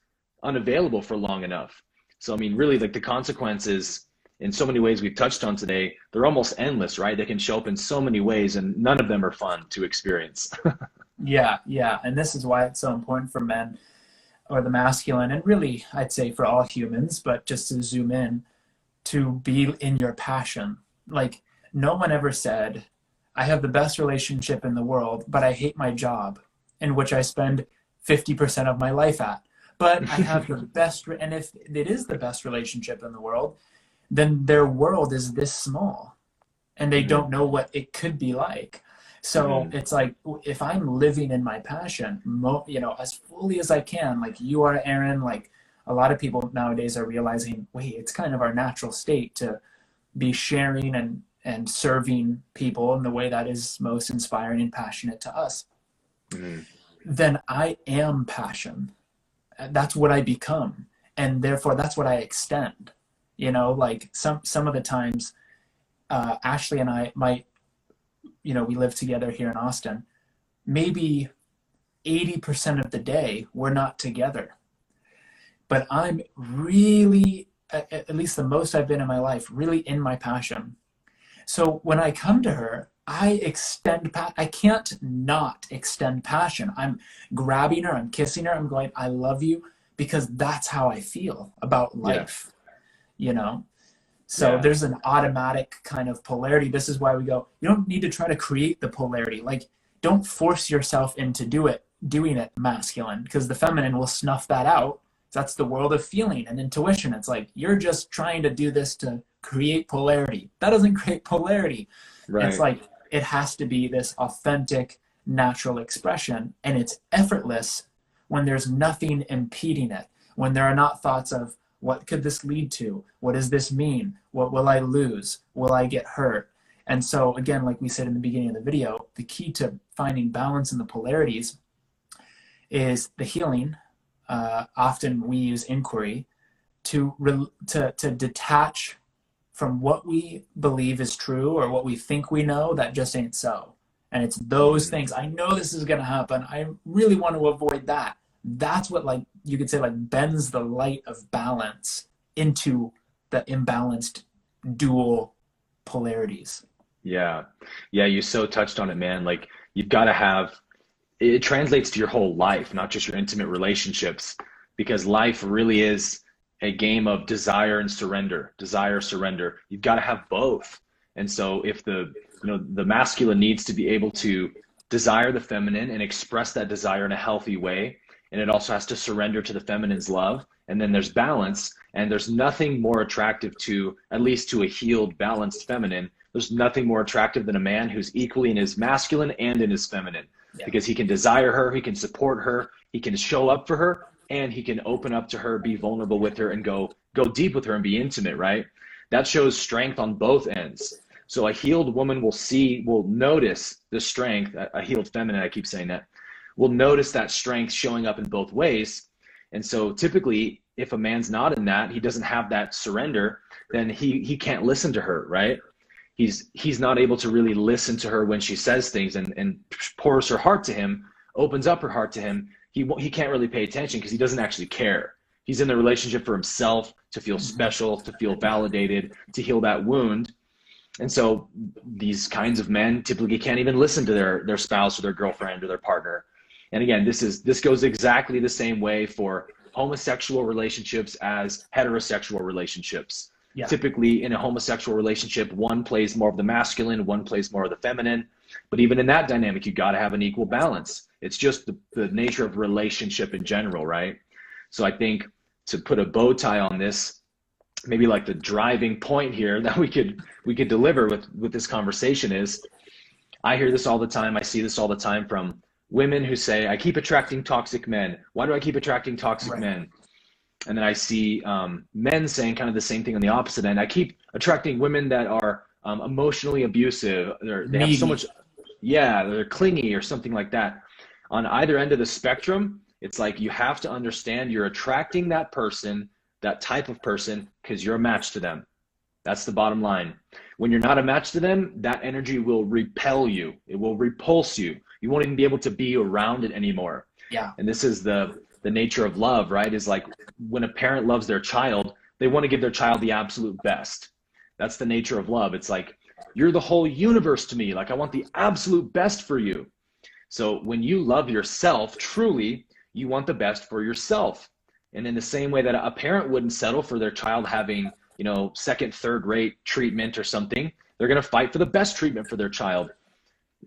unavailable for long enough. So, I mean, really, like, the consequences in so many ways we've touched on today, they're almost endless, right? They can show up in so many ways, and none of them are fun to experience. Yeah. And this is why it's so important for men, or the masculine, and really, I'd say for all humans, but just to zoom in, to be in your passion. Like, no one ever said, I have the best relationship in the world, but I hate my job, in which I spend 50% of my life at. But I have the best, and if it is the best relationship in the world, then their world is this small, and they don't know what it could be like. So it's like, if I'm living in my passion, you know, as fully as I can, like you are, Aaron, like a lot of people nowadays are realizing, wait, it's kind of our natural state to be sharing and serving people in the way that is most inspiring and passionate to us. Then I am passion. That's what I become. And therefore that's what I extend. You know, like some of the times, Ashley and I might, you know, we live together here in Austin, maybe 80% of the day we're not together, but I'm really, at least the most I've been in my life, really in my passion. So when I come to her, I can't not extend passion. I'm grabbing her, I'm kissing her, I'm going, I love you, because that's how I feel about life, you know? So there's an automatic kind of polarity. This is why we go, you don't need to try to create the polarity. Like, don't force yourself into doing it masculine, because the feminine will snuff that out. That's the world of feeling and intuition. It's like, you're just trying to do this to create polarity. That doesn't create polarity. Right. It's like, it has to be this authentic, natural expression, and it's effortless when there's nothing impeding it, when there are not thoughts of, what could this lead to? What does this mean? What will I lose? Will I get hurt? And so again, like we said in the beginning of the video, the key to finding balance in the polarities is the healing. Often we use inquiry to detach from what we believe is true, or what we think we know that just ain't so. And it's those things. I know this is going to happen. I really want to avoid that. That's what, like, you could say, like, bends the light of balance into the imbalanced dual polarities. Yeah, you so touched on it, man. Like, you've got to have, it translates to your whole life, not just your intimate relationships, because life really is a game of desire and surrender, surrender. You've got to have both. And so if the masculine needs to be able to desire the feminine and express that desire in a healthy way, and it also has to surrender to the feminine's love, and then there's balance. And there's nothing more attractive to, at least to a healed, balanced feminine, there's nothing more attractive than a man who's equally in his masculine and in his feminine, because he can desire her, he can support her, he can show up for her, and he can open up to her, be vulnerable with her, and go deep with her and be intimate, right? That shows strength on both ends. So a healed woman will notice the strength, a healed feminine, I keep saying that, will notice that strength showing up in both ways. And so typically, if a man's not in that, he doesn't have that surrender, then he can't listen to her, right? He's not able to really listen to her when she says things and pours her heart to him, opens up her heart to him. He can't really pay attention because he doesn't actually care. He's in the relationship for himself, to feel special, to feel validated, to heal that wound. And so these kinds of men typically can't even listen to their spouse or their girlfriend or their partner. And again, this goes exactly the same way for homosexual relationships as heterosexual relationships. Yeah. Typically in a homosexual relationship, one plays more of the masculine, one plays more of the feminine. But even in that dynamic, you got to have an equal balance. It's just the nature of relationship in general, right? So I think, to put a bow tie on this, maybe like the driving point here that we could deliver with this conversation is, I hear this all the time. I see this all the time from women who say, I keep attracting toxic men. Why do I keep attracting toxic Right. men? And then I see men saying kind of the same thing on the opposite end. I keep attracting women that are emotionally abusive. They have so Needy. much, yeah, they're clingy or something like that. On either end of the spectrum, it's like you have to understand you're attracting that person, that type of person, because you're a match to them. That's the bottom line. When you're not a match to them, that energy will repel you. It will repulse you. You won't even be able to be around it anymore. Yeah. And this is the nature of love, right? Is like when a parent loves their child, they want to give their child the absolute best. That's the nature of love. It's like, you're the whole universe to me. Like, I want the absolute best for you. So when you love yourself, truly, you want the best for yourself. And in the same way that a parent wouldn't settle for their child having, you know, second, third rate treatment or something, they're going to fight for the best treatment for their child.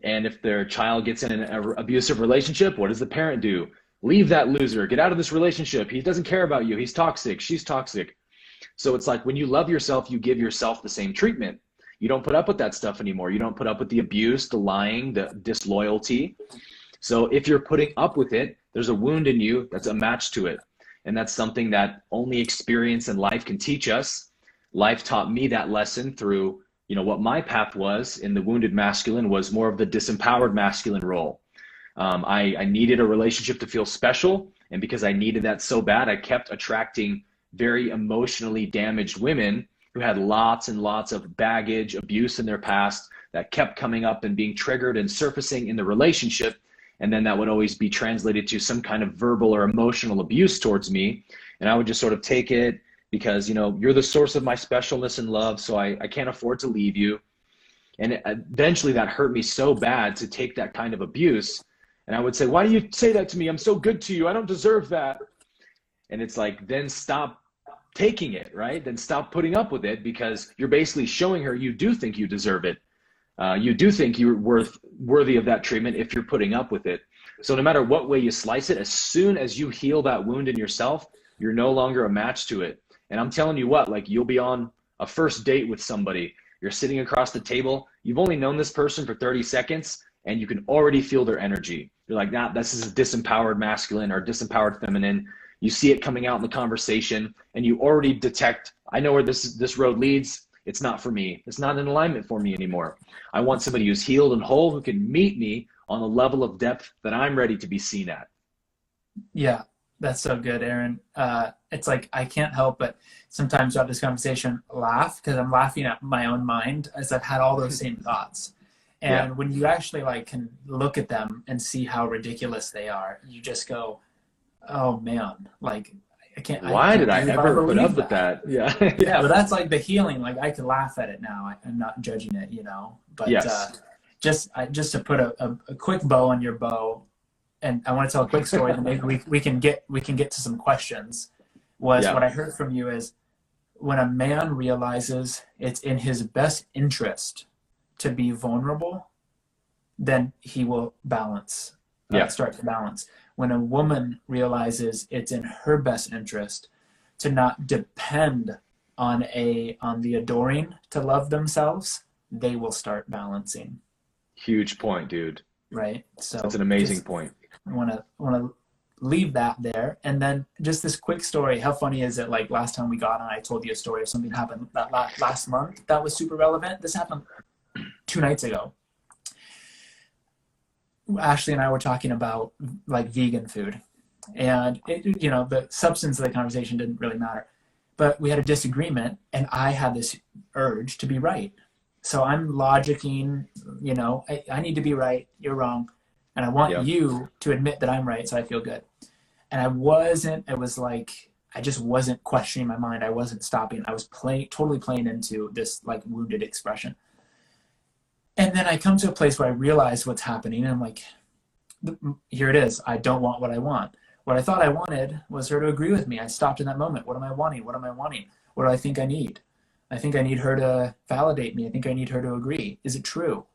And if their child gets in an abusive relationship, what does the parent do? Leave that loser, get out of this relationship. He doesn't care about you. He's toxic. She's toxic. So it's like when you love yourself, you give yourself the same treatment. You don't put up with that stuff anymore. You don't put up with the abuse, the lying, the disloyalty. So if you're putting up with it, there's a wound in you that's a match to it. And that's something that only experience and life can teach us. Life taught me that lesson through, you know, what my path was in the wounded masculine was more of the disempowered masculine role. I needed a relationship to feel special. And because I needed that so bad, I kept attracting very emotionally damaged women who had lots and lots of baggage, abuse in their past that kept coming up and being triggered and surfacing in the relationship. And then that would always be translated to some kind of verbal or emotional abuse towards me. And I would just sort of take it because, you know, you're the source of my specialness and love, so I can't afford to leave you. And eventually that hurt me so bad to take that kind of abuse. And I would say, why do you say that to me? I'm so good to you. I don't deserve that. And it's like, then stop taking it, right? Then stop putting up with it, because you're basically showing her you do think you deserve it. You do think you're worthy of that treatment if you're putting up with it. So no matter what way you slice it, as soon as you heal that wound in yourself, you're no longer a match to it. And I'm telling you what, like, you'll be on a first date with somebody. You're sitting across the table. You've only known this person for 30 seconds, and you can already feel their energy. You're like, nah, this is a disempowered masculine or disempowered feminine. You see it coming out in the conversation, and you already detect, I know where this road leads. It's not for me. It's not in alignment for me anymore. I want somebody who's healed and whole, who can meet me on the level of depth that I'm ready to be seen at. Yeah, that's so good, Aaron. It's like I can't help but sometimes throughout this conversation laugh, because I'm laughing at my own mind as I've had all those same thoughts. And Yeah. when you actually like can look at them and see how ridiculous they are, you just go, oh man, like Why did I believe ever put up believe with that? Yeah. Yeah, but that's like the healing. Like I can laugh at it now. I'm not judging it, you know. But Yes. just to put a quick bow on your bow, and I want to tell a quick story that maybe we can get to some questions. Was Yeah. what I heard from you is when a man realizes it's in his best interest to be vulnerable, then he will balance. Yeah. Start to balance. When a woman realizes it's in her best interest to not depend on the adoring to love themselves, they will start balancing. Huge point, dude. Right. So That's an amazing point. I want to leave that there. And then just this quick story. How funny is it? Like last time we got on, I told you a story of something happened that last month that was super relevant. This happened 2 nights ago. Ashley and I were talking about like vegan food, and it, you know, the substance of the conversation didn't really matter, but we had a disagreement, and I had this urge to be right. So I'm logicking, you know, I need to be right, you're wrong, and I want you to admit that I'm right so I feel good. And it was like I just wasn't questioning my mind. I wasn't stopping. I was totally playing into this like wounded expression. And then I come to a place where I realize what's happening, and I'm like, here it is. I don't want what I want. What I thought I wanted was her to agree with me. I stopped in that moment. What am I wanting? What am I wanting? What do I think I need? I think I need her to validate me. I think I need her to agree. Is it true?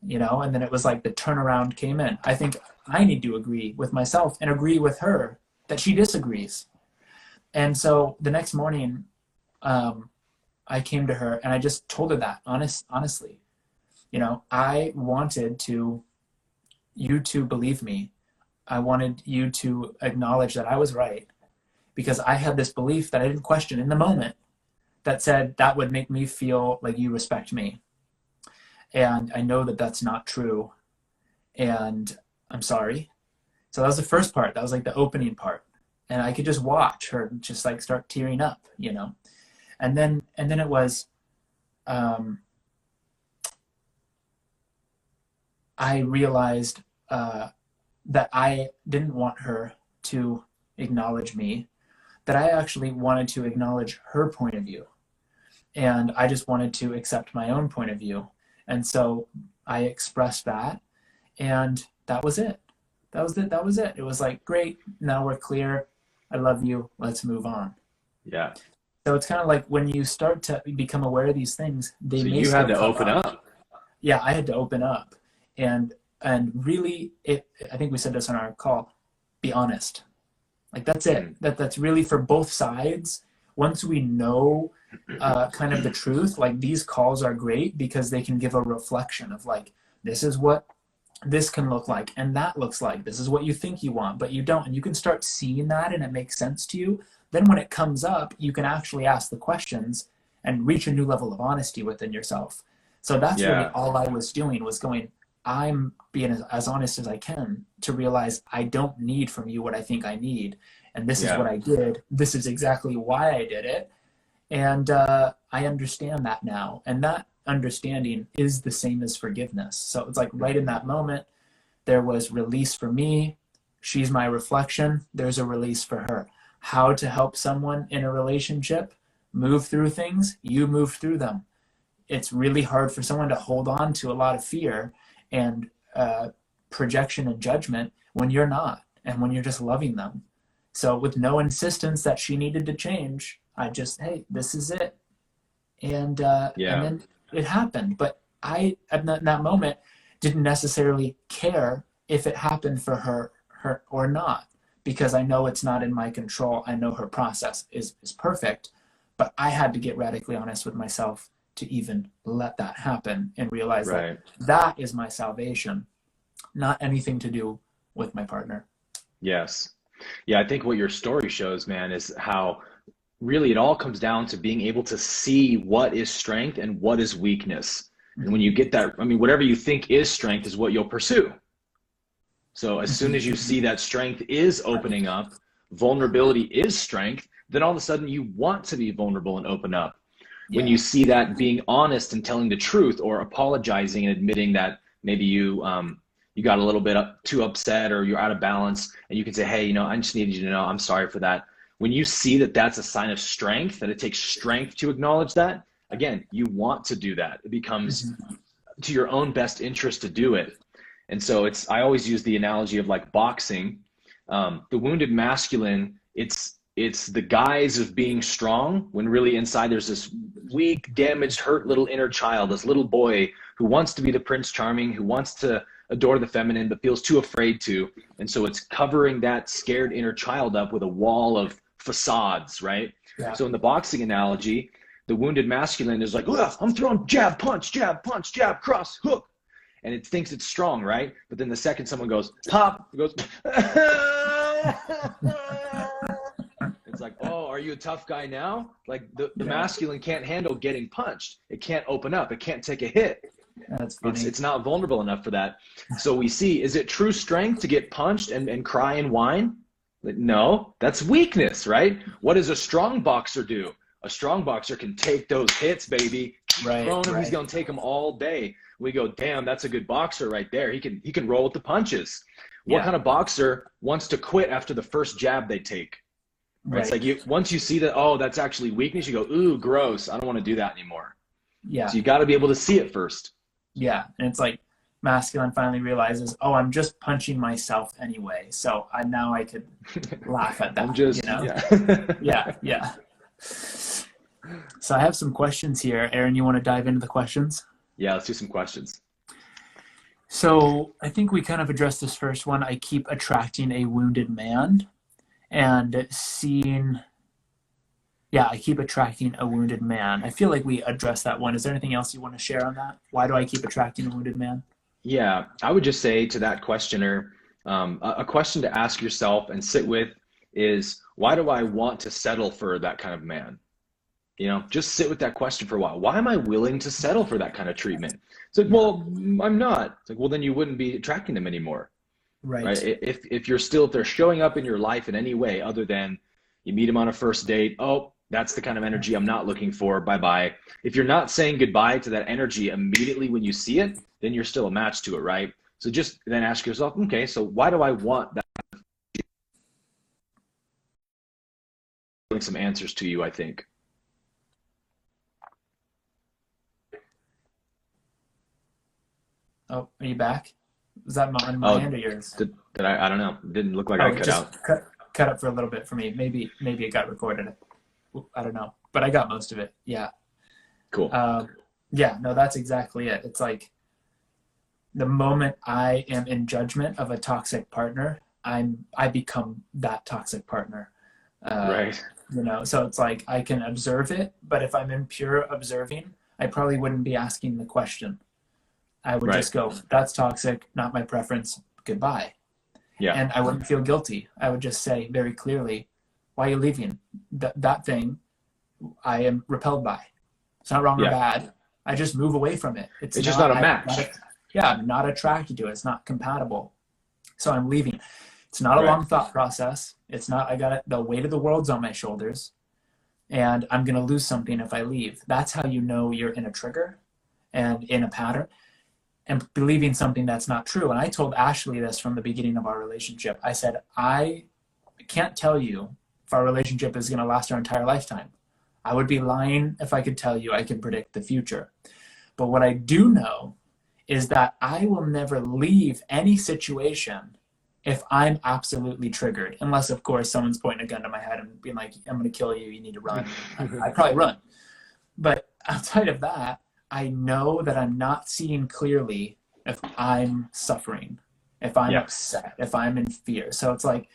You know, and then it was like the turnaround came in. I think I need to agree with myself and agree with her that she disagrees. And so the next morning I came to her and I just told her that honestly, I wanted you to believe me. I wanted you to acknowledge that I was right, because I had this belief that I didn't question in the moment that said that would make me feel like you respect me. And I know that that's not true. And I'm sorry. So that was the first part. That was like the opening part. And I could just watch her just like start tearing up, And then it was, I realized that I didn't want her to acknowledge me, that I actually wanted to acknowledge her point of view. And I just wanted to accept my own point of view. And so I expressed that, and that was it. That was it. It was like, great, now we're clear. I love you. Let's move on. Yeah. So it's kind of like when you start to become aware of these things, they may you had to open up. Yeah, I had to open up. And really, I think we said this on our call, be honest. Like, that's it. That's really for both sides. Once we know kind of the truth, like, these calls are great because they can give a reflection of like, this is what this can look like, and that looks like, this is what you think you want, but you don't. And you can start seeing that and it makes sense to you. Then when it comes up, you can actually ask the questions and reach a new level of honesty within yourself. So that's really all I was doing, was going, I'm being as honest as I can to realize I don't need from you what I think I need. And this is what I did. This is exactly why I did it. And I understand that now. And that understanding is the same as forgiveness. So it's like right in that moment, there was release for me. She's my reflection. There's a release for her. How to help someone in a relationship move through things, you move through them. It's really hard for someone to hold on to a lot of fear and projection and judgment when you're not, and when you're just loving them. So with no insistence that she needed to change, I just, hey, this is it. And then it happened. But I, at that moment, didn't necessarily care if it happened for her or not, because I know it's not in my control. I know her process is perfect, but I had to get radically honest with myself to even let that happen and realize that is my salvation, not anything to do with my partner. Yes. Yeah, I think what your story shows, man, is how really it all comes down to being able to see what is strength and what is weakness. And when you get that, I mean, whatever you think is strength is what you'll pursue. So as soon as you see that strength is opening up, vulnerability is strength, then all of a sudden you want to be vulnerable and open up. When you see that being honest and telling the truth, or apologizing and admitting that maybe you got a little bit too upset, or you're out of balance, and you can say, hey, I just needed you to know I'm sorry for that. When you see that that's a sign of strength, that it takes strength to acknowledge that, again, you want to do that. It becomes to your own best interest to do it. And so I always use the analogy of like boxing. The wounded masculine, it's the guise of being strong, when really inside there's this weak, damaged, hurt little inner child, this little boy who wants to be the Prince Charming, who wants to adore the feminine, but feels too afraid to. And so it's covering that scared inner child up with a wall of facades, right? Yeah. So in the boxing analogy, the wounded masculine is like, I'm throwing jab, punch, cross, hook. And it thinks it's strong, right? But then the second someone goes, pop, it goes, it's like, oh, are you a tough guy now? Like the masculine can't handle getting punched. It can't open up. It can't take a hit. That's funny. It's not vulnerable enough for that. So we see, is it true strength to get punched and cry and whine? No, that's weakness, right? What does a strong boxer do? A strong boxer can take those hits, baby. Right. He's going to take them all day. We go, damn, that's a good boxer right there. He can roll with the punches. What kind of boxer wants to quit after the first jab they take? Right. It's like once you see that, oh, that's actually weakness, you go, ooh, gross. I don't want to do that anymore. Yeah. So you got to be able to see it first. Yeah. And it's like masculine finally realizes, oh, I'm just punching myself anyway. So now I could laugh at that. I'm just, yeah. So I have some questions here. Aaron, you want to dive into the questions? Yeah, let's do some questions. So I think we kind of addressed this first one. I keep attracting a wounded man, and seeing Yeah, I keep attracting a wounded man. I feel like we addressed that one. Is there anything else you want to share on that? Why do I keep attracting a wounded man? Yeah, I would just say to that questioner, a question to ask yourself and sit with is, why do I want to settle for that kind of man? You know, just sit with that question for a while. Why am I willing to settle for that kind of treatment? It's like, Yeah. well, I'm not. It's like, well, then you wouldn't be attracting them anymore, right? Right. If they're showing up in your life in any way other than you meet them on a first date, oh, that's the kind of energy I'm not looking for. Bye bye. If you're not saying goodbye to that energy immediately when you see it, then you're still a match to it, right? So just then ask yourself, okay, so why do I want that? Some answers to you, I think. Oh, are you back? Was that on my end or yours? Did I don't know. It didn't look like I cut out. Cut up for a little bit for me. Maybe it got recorded. I don't know, but I got most of it. Yeah. Cool. Yeah, no, that's exactly it. It's like the moment I am in judgment of a toxic partner, I become that toxic partner. Right. You know, so it's like I can observe it, but if I'm in pure observing, I probably wouldn't be asking the question. I would just go, that's toxic, not my preference, goodbye. Yeah. And I wouldn't feel guilty. I would just say very clearly, why are you leaving? That thing I am repelled by. It's not wrong or bad. I just move away from it. It's just not a match. I'm not attracted to it. It's not compatible. So I'm leaving. It's not a long thought process. It's not, I got it, the weight of the world's on my shoulders and I'm going to lose something if I leave. That's how you know you're in a trigger and in a pattern and believing something that's not true. And I told Ashley this from the beginning of our relationship. I said, I can't tell you if our relationship is going to last our entire lifetime. I would be lying if I could tell you I can predict the future. But what I do know is that I will never leave any situation if I'm absolutely triggered, unless of course someone's pointing a gun to my head and being like, I'm going to kill you, you need to run. I'd probably run. But outside of that, I know that I'm not seeing clearly if I'm suffering, if I'm upset, if I'm in fear. So it's like,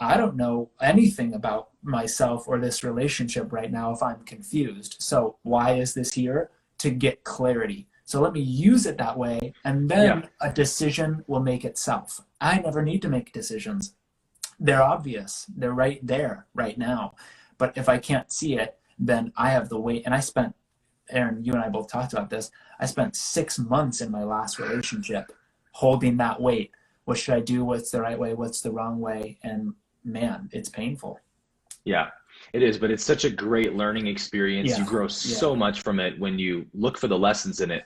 I don't know anything about myself or this relationship right now if I'm confused. So why is this here? To get clarity. So let me use it that way, and then a decision will make itself. I never need to make decisions. They're obvious. They're right there, right now. But if I can't see it, then I have the weight. And I spent, Aaron, you and I both talked about this. I spent 6 months in my last relationship holding that weight. What should I do? What's the right way? What's the wrong way? And man, it's painful. Yeah, it is, but it's such a great learning experience. Yeah. You grow so much from it when you look for the lessons in it.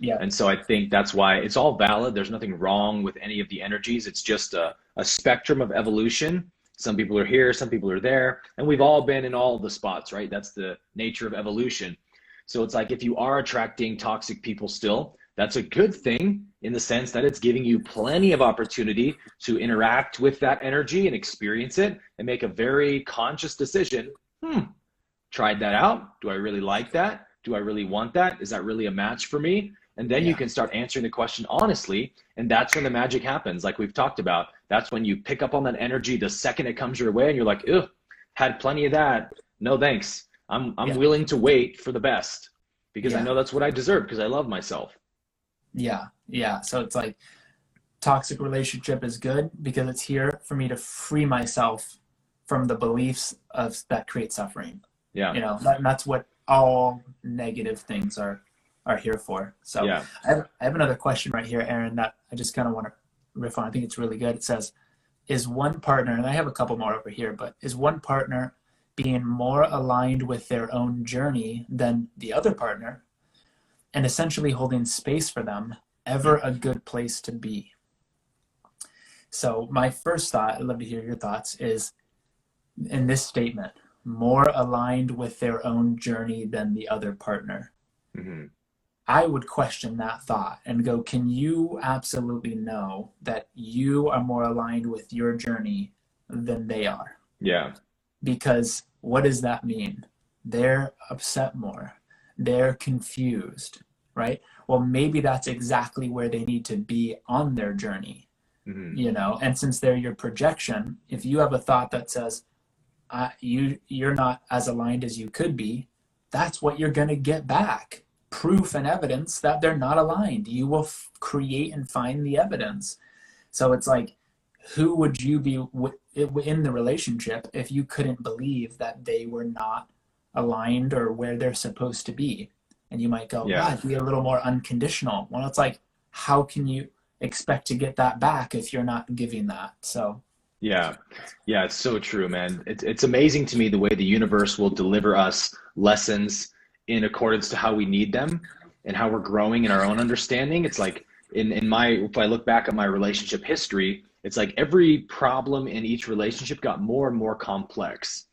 Yeah. And so I think that's why it's all valid. There's nothing wrong with any of the energies. It's just a spectrum of evolution. Some people are here, some people are there, and we've all been in all the spots, right? That's the nature of evolution. So it's like if you are attracting toxic people still, that's a good thing in the sense that it's giving you plenty of opportunity to interact with that energy and experience it and make a very conscious decision. Tried that out. Do I really like that? Do I really want that? Is that really a match for me? And then you can start answering the question honestly. And that's when the magic happens. Like we've talked about, that's when you pick up on that energy the second it comes your way and you're like, ugh, had plenty of that. No, thanks. I'm willing to wait for the best because I know that's what I deserve because I love myself. Yeah. Yeah. So it's like toxic relationship is good because it's here for me to free myself from the beliefs of that create suffering. Yeah. You know, that's what all negative things are here for. So I have another question right here, Aaron, that I just kind of want to riff on. I think it's really good. It says, is one partner, and I have a couple more over here, but is one partner being more aligned with their own journey than the other partner and essentially holding space for them ever a good place to be? So my first thought, I'd love to hear your thoughts, is in this statement, more aligned with their own journey than the other partner. Mm-hmm. I would question that thought and go, can you absolutely know that you are more aligned with your journey than they are? Yeah. Because what does that mean? They're upset more. They're confused, right? Well, maybe that's exactly where they need to be on their journey, you know? And since they're your projection, if you have a thought that says, you're not as aligned as you could be, that's what you're going to get back. Proof and evidence that they're not aligned. You will create and find the evidence. So it's like, who would you be in the relationship if you couldn't believe that they were not aligned or where they're supposed to be? And you might go, Yeah. God, be a little more unconditional. Well, it's like, how can you expect to get that back if you're not giving that? So Yeah. Yeah, it's so true, man. It's amazing to me the way the universe will deliver us lessons in accordance to how we need them and how we're growing in our own understanding. It's like if I look back at my relationship history, it's like every problem in each relationship got more and more complex.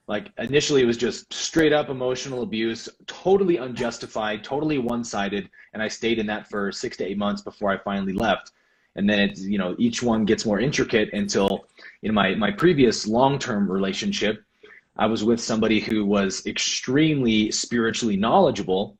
Like initially it was just straight up emotional abuse, totally unjustified, totally one-sided. And I stayed in that for 6 to 8 months before I finally left. And then it's, each one gets more intricate until in my previous long-term relationship, I was with somebody who was extremely spiritually knowledgeable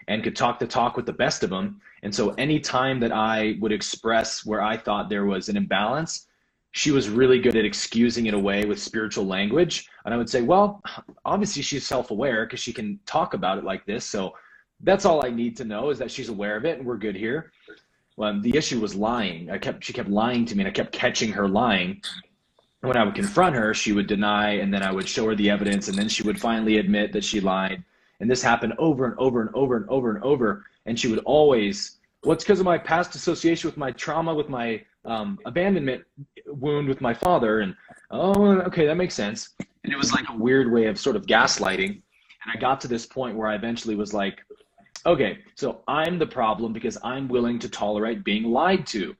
and could talk the talk with the best of them. And so any time that I would express where I thought there was an imbalance, she was really good at excusing it away with spiritual language. And I would say, well, obviously she's self-aware because she can talk about it like this. So that's all I need to know is that she's aware of it and we're good here. Well, the issue was lying. She kept lying to me and I kept catching her lying. When I would confront her, she would deny, and then I would show her the evidence, and then she would finally admit that she lied. And this happened over and over and over and over and over. And she would always, well, it's because of my past association with my trauma, with my abandonment wound with my father. And, oh, okay, that makes sense. And it was like a weird way of sort of gaslighting. And I got to this point where I eventually was like, okay, so I'm the problem because I'm willing to tolerate being lied to.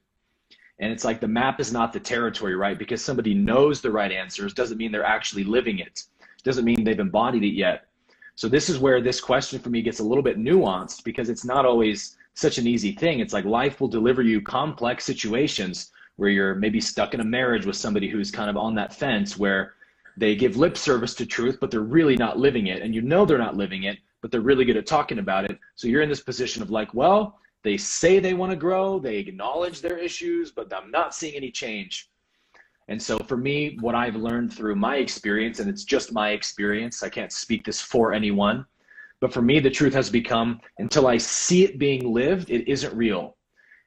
And it's like the map is not the territory, right? Because somebody knows the right answers doesn't mean they're actually living it. Doesn't mean they've embodied it yet. So this is where this question for me gets a little bit nuanced because it's not always such an easy thing. It's like life will deliver you complex situations where you're maybe stuck in a marriage with somebody who's kind of on that fence where they give lip service to truth, but they're really not living it. And they're not living it, but they're really good at talking about it. So you're in this position of like, well, they say they want to grow, they acknowledge their issues, but I'm not seeing any change. And so for me, what I've learned through my experience, and it's just my experience, I can't speak this for anyone, but for me, the truth has become, until I see it being lived, it isn't real.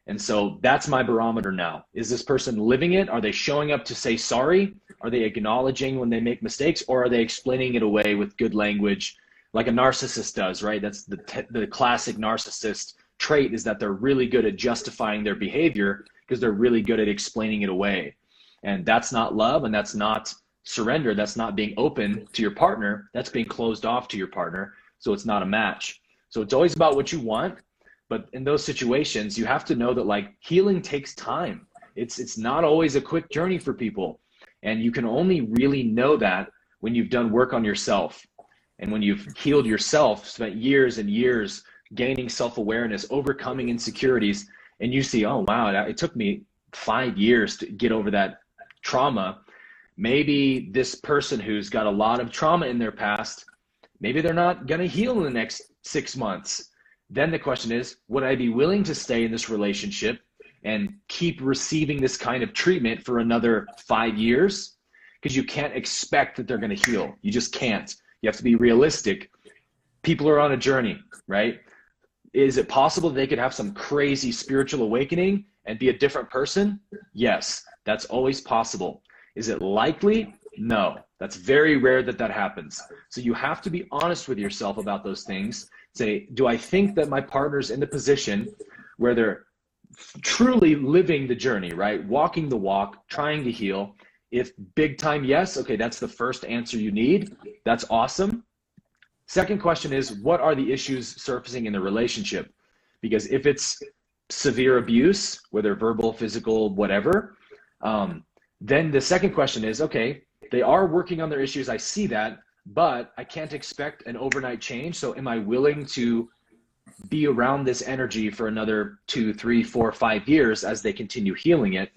And so that's my barometer now. Is this person living it? Are they showing up to say sorry? Are they acknowledging when they make mistakes? Or are they explaining it away with good language like a narcissist does, right? That's the classic narcissist trait, is that they're really good at justifying their behavior because they're really good at explaining it away. And that's not love, and that's not surrender. That's not being open to your partner. That's being closed off to your partner. So it's not a match. So it's always about what you want. But in those situations, you have to know that like healing takes time. It's not always a quick journey for people. And you can only really know that when you've done work on yourself. And when you've healed yourself, spent years and years gaining self-awareness, overcoming insecurities, and you see, oh, wow, it took me 5 years to get over that trauma. Maybe this person who's got a lot of trauma in their past, maybe they're not going to heal in the next 6 months. Then the question is, would I be willing to stay in this relationship and keep receiving this kind of treatment for another 5 years? Because you can't expect that they're going to heal. You just can't. You have to be realistic. People are on a journey, right? Is it possible they could have some crazy spiritual awakening and be a different person? Yes, that's always possible. Is it likely? No, that's very rare that that happens. So you have to be honest with yourself about those things. Say, do I think that my partner's in the position where they're truly living the journey, right? Walking the walk, trying to heal. If big time yes, okay, that's the first answer you need. That's awesome. Second question is, what are the issues surfacing in the relationship? Because if it's severe abuse, whether verbal, physical, whatever, then the second question is, okay, they are working on their issues. I see that, but I can't expect an overnight change. So am I willing to be around this energy for another 2, 3, 4, 5 years as they continue healing it?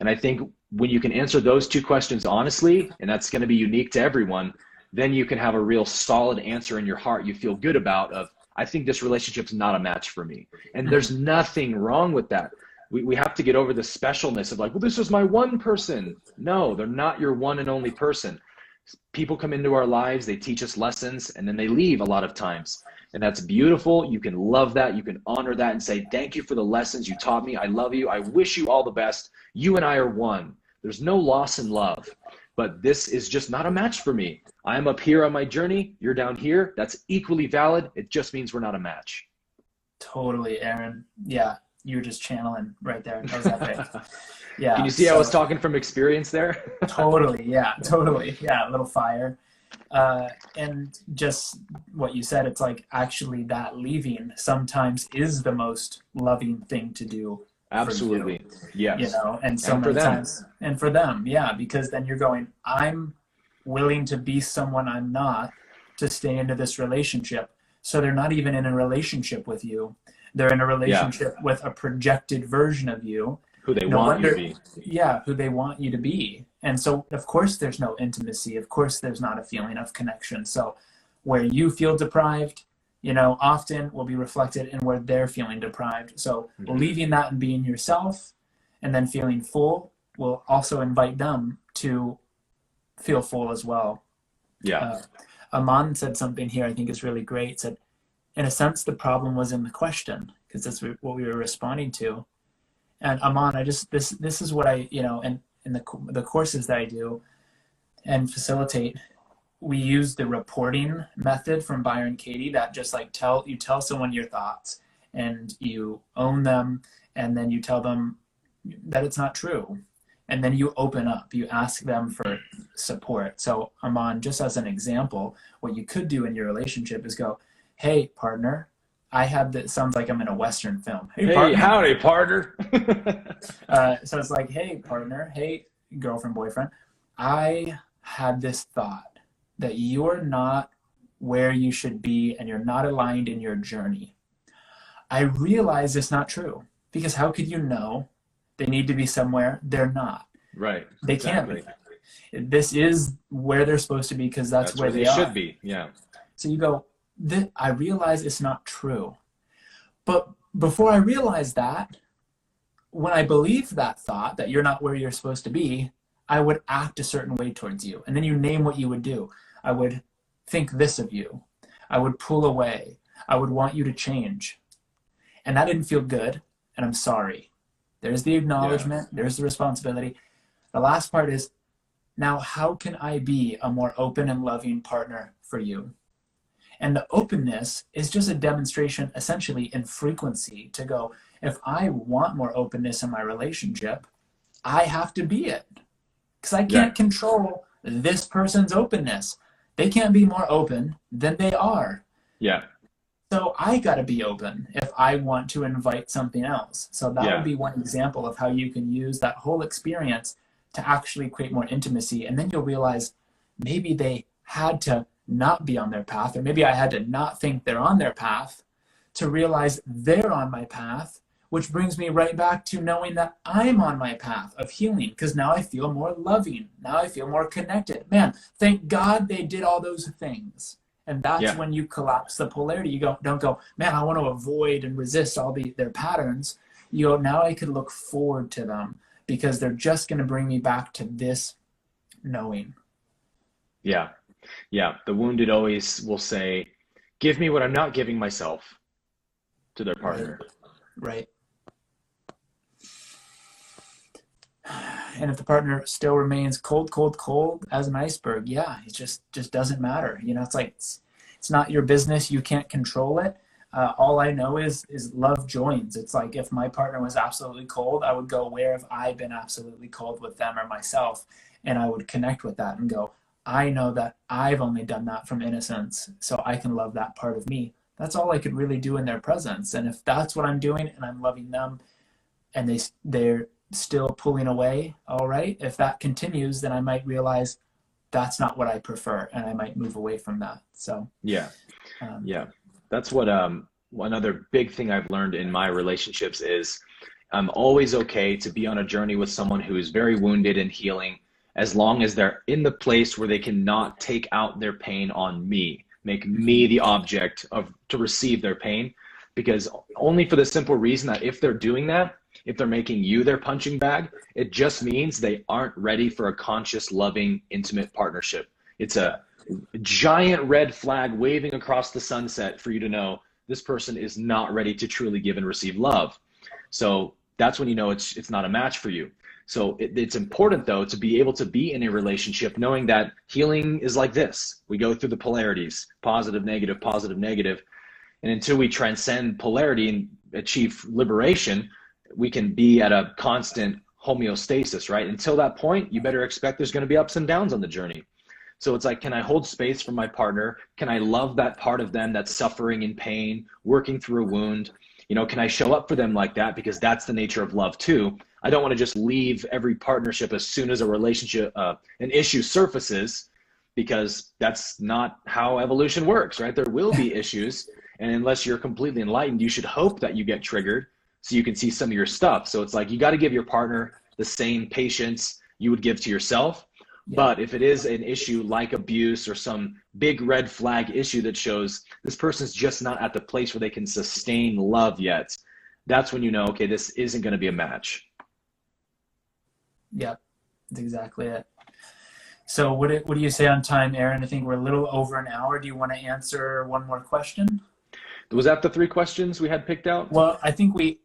And I think when you can answer those two questions honestly, and that's going to be unique to everyone, then you can have a real solid answer in your heart you feel good about of, I think this relationship's not a match for me. And there's nothing wrong with that. We have to get over the specialness of like, well, this is my one person. No, they're not your one and only person. People come into our lives, they teach us lessons, and then they leave a lot of times. And that's beautiful. You can love that. You can honor that and say, thank you for the lessons you taught me. I love you. I wish you all the best. You and I are one. There's no loss in love. But this is just not a match for me. I'm up here on my journey. You're down here. That's equally valid. It just means we're not a match. Totally, Aaron. Yeah, you were just channeling right there. That was epic. Yeah. Can you see I was talking from experience there? Totally. Yeah, totally. Yeah, a little fire. And just what you said, it's like actually that leaving sometimes is the most loving thing to do. Absolutely. Yes. You know, and so many times, and for them, yeah, because then you're going, I'm willing to be someone I'm not to stay into this relationship. So they're not even in a relationship with you. They're in a relationship with a projected version of you. Who they want you to be. Yeah, who they want you to be. And so, of course, there's no intimacy. Of course, there's not a feeling of connection. So where you feel deprived, you know, often will be reflected in where they're feeling deprived. So leaving that and being yourself and then feeling full will also invite them to feel full as well. Yeah. Aman said something here I think is really great. Said, in a sense, the problem was in the question, because that's what we were responding to. And Aman, this is what I, you know, and in the courses that I do and facilitate, we use the reporting method from Byron Katie that just like you tell someone your thoughts and you own them, and then you tell them that it's not true. And then you open up, you ask them for support. So Aman, just as an example, what you could do in your relationship is go, hey, partner, I have this, sounds like I'm in a Western film. Hey, partner. Howdy, partner. So it's like, hey, partner, hey, girlfriend, boyfriend, I had this thought that you're not where you should be and you're not aligned in your journey. I realize it's not true, because how could you know they need to be somewhere they're not? Right. They can't be. This is where they're supposed to be, because that's where they should be. Yeah. So you go, I realize it's not true. But before I realized that, when I believed that thought that you're not where you're supposed to be, I would act a certain way towards you. And then you name what you would do. I would think this of you. I would pull away. I would want you to change. And that didn't feel good. And I'm sorry. There's the acknowledgement. Yeah. There's the responsibility. The last part is, now how can I be a more open and loving partner for you? And the openness is just a demonstration, essentially, in frequency to go, if I want more openness in my relationship, I have to be it. Because I can't control this person's openness. They can't be more open than they are. Yeah. So I got to be open if I want to invite something else. So that would be one example of how you can use that whole experience to actually create more intimacy. And then you'll realize maybe they had to not be on their path, or maybe I had to not think they're on their path to realize they're on my path, which brings me right back to knowing that I'm on my path of healing, because now I feel more loving. Now I feel more connected. Man, thank God they did all those things. And that's when you collapse the polarity. You don't go, man, I want to avoid and resist all their patterns. You go, now I could look forward to them, because they're just going to bring me back to this knowing. Yeah. Yeah. The wounded always will say, give me what I'm not giving myself, to their partner. Right. And if the partner still remains cold as an iceberg, it just doesn't matter. You know, it's like, it's not your business. You can't control it. All I know is love joins. It's like, if my partner was absolutely cold, I would go, where have I been absolutely cold with them or myself? And I would connect with that and go, I know that I've only done that from innocence, so I can love that part of me. That's all I could really do in their presence. And if that's what I'm doing and I'm loving them and they're still pulling away, all right, if that continues, then I might realize that's not what I prefer, and I might move away from that. So that's what another big thing I've learned in my relationships is I'm always okay to be on a journey with someone who is very wounded and healing, as long as they're in the place where they cannot take out their pain on me, make me the object to receive their pain. Because only for the simple reason that if they're doing that, if they're making you their punching bag, it just means they aren't ready for a conscious, loving, intimate partnership. It's a giant red flag waving across the sunset for you to know this person is not ready to truly give and receive love. So that's when you know it's not a match for you. So it's important, though, to be able to be in a relationship knowing that healing is like this. We go through the polarities, positive, negative, positive, negative. And until we transcend polarity and achieve liberation, we can be at a constant homeostasis, right? Until that point, you better expect there's going to be ups and downs on the journey. So it's like, can I hold space for my partner? Can I love that part of them that's suffering in pain, working through a wound? You know, can I show up for them like that? Because that's the nature of love too. I don't want to just leave every partnership as soon as a relationship, an issue surfaces, because that's not how evolution works, right? There will be issues. And unless you're completely enlightened, you should hope that you get triggered so you can see some of your stuff. So it's like, you got to give your partner the same patience you would give to yourself. Yeah. But if it is an issue like abuse or some big red flag issue that shows this person's just not at the place where they can sustain love yet, that's when you know, okay, this isn't going to be a match. Yep, that's exactly it. So what do you say on time, Aaron? I think we're a little over an hour. Do you want to answer one more question? Was that the 3 questions we had picked out? Well, I think we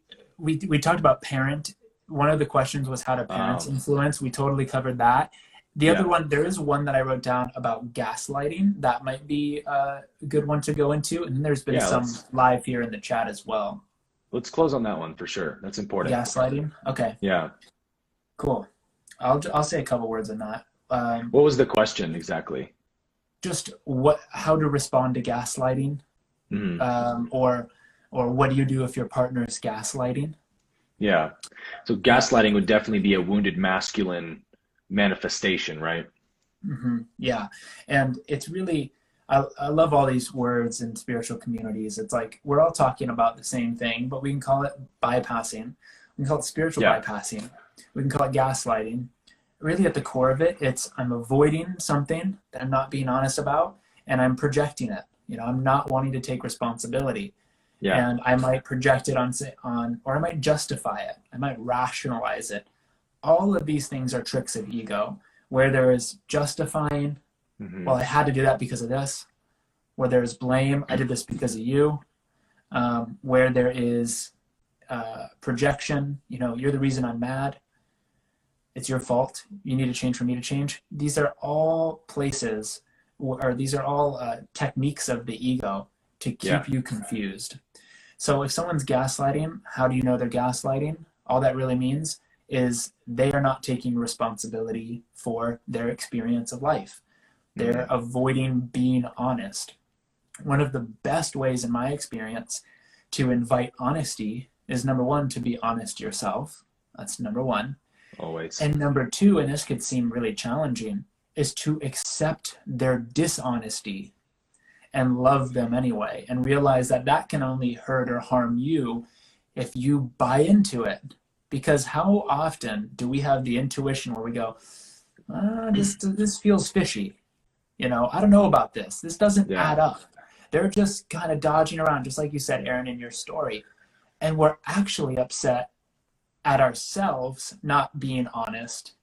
talked about parent. One of the questions was how do parents influence. We totally covered that. The other one, there is one that I wrote down about gaslighting. That might be a good one to go into. And then there's been some live here in the chat as well. Let's close on that one for sure. That's important. Gaslighting? Okay. Yeah. Cool. I'll say a couple words on that. What was the question exactly? Just how to respond to gaslighting, or what do you do if your partner is gaslighting? Yeah. So gaslighting would definitely be a wounded masculine manifestation, right? Mm-hmm. Yeah. And it's really, I love all these words in spiritual communities. It's like we're all talking about the same thing, but we can call it bypassing. We can call it spiritual bypassing. We can call it gaslighting. Really at the core of it, it's I'm avoiding something that I'm not being honest about, and I'm projecting it. You know, I'm not wanting to take responsibility. Yeah. And I might project it on, or I might justify it. I might rationalize it. All of these things are tricks of ego, where there is justifying, well, I had to do that because of this. Where there is blame, I did this because of you. Where there is projection, you know, you're the reason I'm mad. It's your fault. You need to change for me to change. These are all places, or these are all techniques of the ego to keep you confused. So if someone's gaslighting, how do you know they're gaslighting? All that really means is they are not taking responsibility for their experience of life. They're avoiding being honest. One of the best ways in my experience to invite honesty is, number one, to be honest yourself. That's number one. Always. And number two, and this could seem really challenging, is to accept their dishonesty and love them anyway, and realize that that can only hurt or harm you if you buy into it. Because how often do we have the intuition where we go, this feels fishy. You know, I don't know about this. This doesn't add up. They're just kind of dodging around, just like you said, Aaron, in your story. And we're actually upset at ourselves not being honest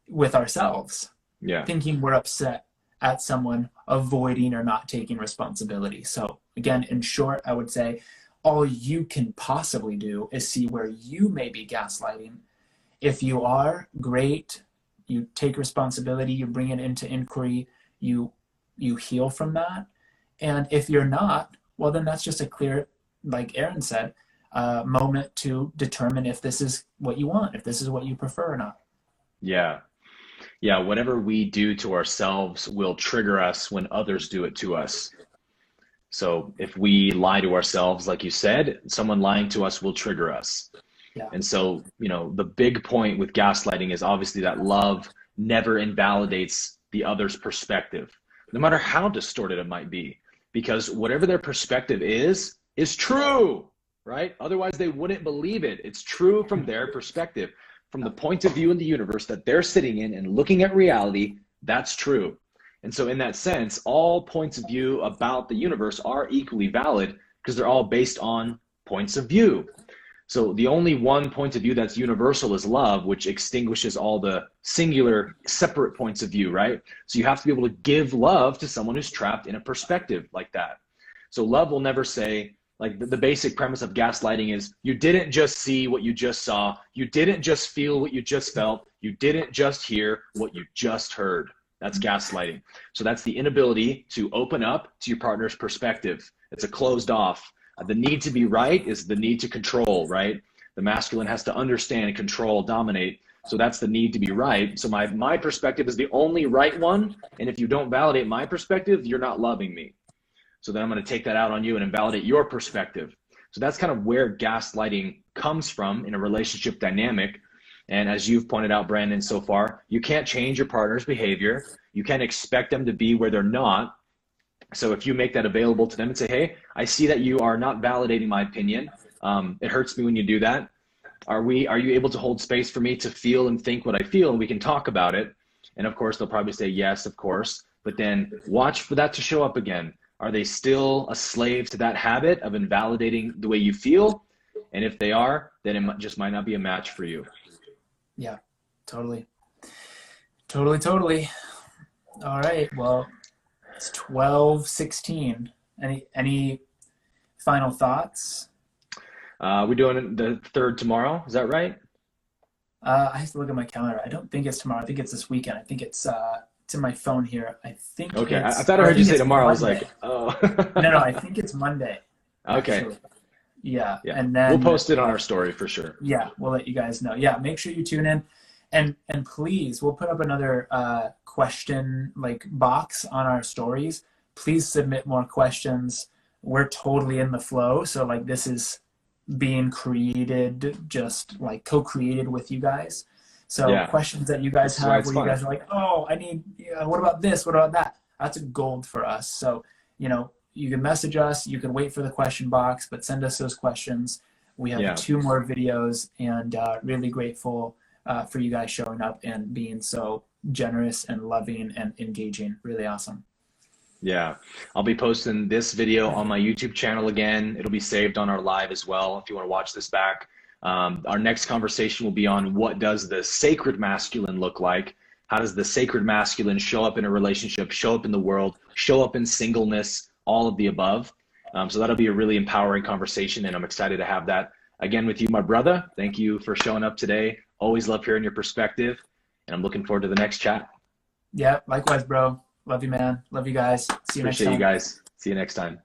with ourselves. Yeah. Thinking we're upset at someone avoiding or not taking responsibility. So again, in short, I would say all you can possibly do is see where you may be gaslighting. If you are, great. You take responsibility, you bring it into inquiry, you heal from that. And if you're not, well, then that's just a clear, like Aaron said, moment to determine if this is what you want, if this is what you prefer or not. Yeah. Yeah. Whatever we do to ourselves will trigger us when others do it to us. So if we lie to ourselves, like you said, someone lying to us will trigger us. Yeah. And so, you know, the big point with gaslighting is obviously that love never invalidates the other's perspective, no matter how distorted it might be, because whatever their perspective is true, right? Otherwise they wouldn't believe it. It's true from their perspective, from the point of view in the universe that they're sitting in and looking at reality. That's true. And so in that sense, all points of view about the universe are equally valid because they're all based on points of view. So the only one point of view that's universal is love, which extinguishes all the singular separate points of view, right? So you have to be able to give love to someone who's trapped in a perspective like that. So love will never say, like the basic premise of gaslighting is, you didn't just see what you just saw. You didn't just feel what you just felt. You didn't just hear what you just heard. That's gaslighting. So that's the inability to open up to your partner's perspective. It's a closed off. The need to be right is the need to control, right? The masculine has to understand, control, dominate. So that's the need to be right. So my perspective is the only right one. And if you don't validate my perspective, you're not loving me. So then I'm going to take that out on you and invalidate your perspective. So that's kind of where gaslighting comes from in a relationship dynamic. And as you've pointed out, Brandon, so far, you can't change your partner's behavior. You can't expect them to be where they're not. So if you make that available to them and say, hey, I see that you are not validating my opinion. It hurts me when you do that. Are you able to hold space for me to feel and think what I feel, and we can talk about it? And of course, they'll probably say yes, of course. But then watch for that to show up again. Are they still a slave to that habit of invalidating the way you feel? And if they are, then it just might not be a match for you. Yeah, totally. Totally. All right. Well, it's 12:16. Any final thoughts? We're doing the 3rd tomorrow. Is that right? I have to look at my calendar. I don't think it's tomorrow. I think it's this weekend. I think it's in my phone here. I think. Okay. I thought I heard you say tomorrow. Monday. I was like, oh. No. I think it's Monday. Okay. Actually. Yeah. And then we'll post it on our story for sure. Yeah, we'll let you guys know. Yeah, make sure you tune in, and please, we'll put up another question box on our stories. Please submit more questions. We're totally in the flow, so this is being created, just co-created with you guys. So questions that you guys have, where you guys are like, oh, I need, what about this? What about that? That's a gold for us. So you can message us, you can wait for the question box, but send us those questions. We have 2 more videos, and really grateful for you guys showing up and being so generous and loving and engaging. Really awesome. Yeah, I'll be posting this video on my YouTube channel again. It'll be saved on our live as well if you want to watch this back. Our next conversation will be on what does the sacred masculine look like? How does the sacred masculine show up in a relationship, show up in the world, show up in singleness, all of the above. So that'll be a really empowering conversation, and I'm excited to have that again with you, my brother. Thank you for showing up today. Always love hearing your perspective, and I'm looking forward to the next chat. Yeah, likewise, bro. Love you, man. Love you guys. See you next time. Appreciate you guys. See you next time.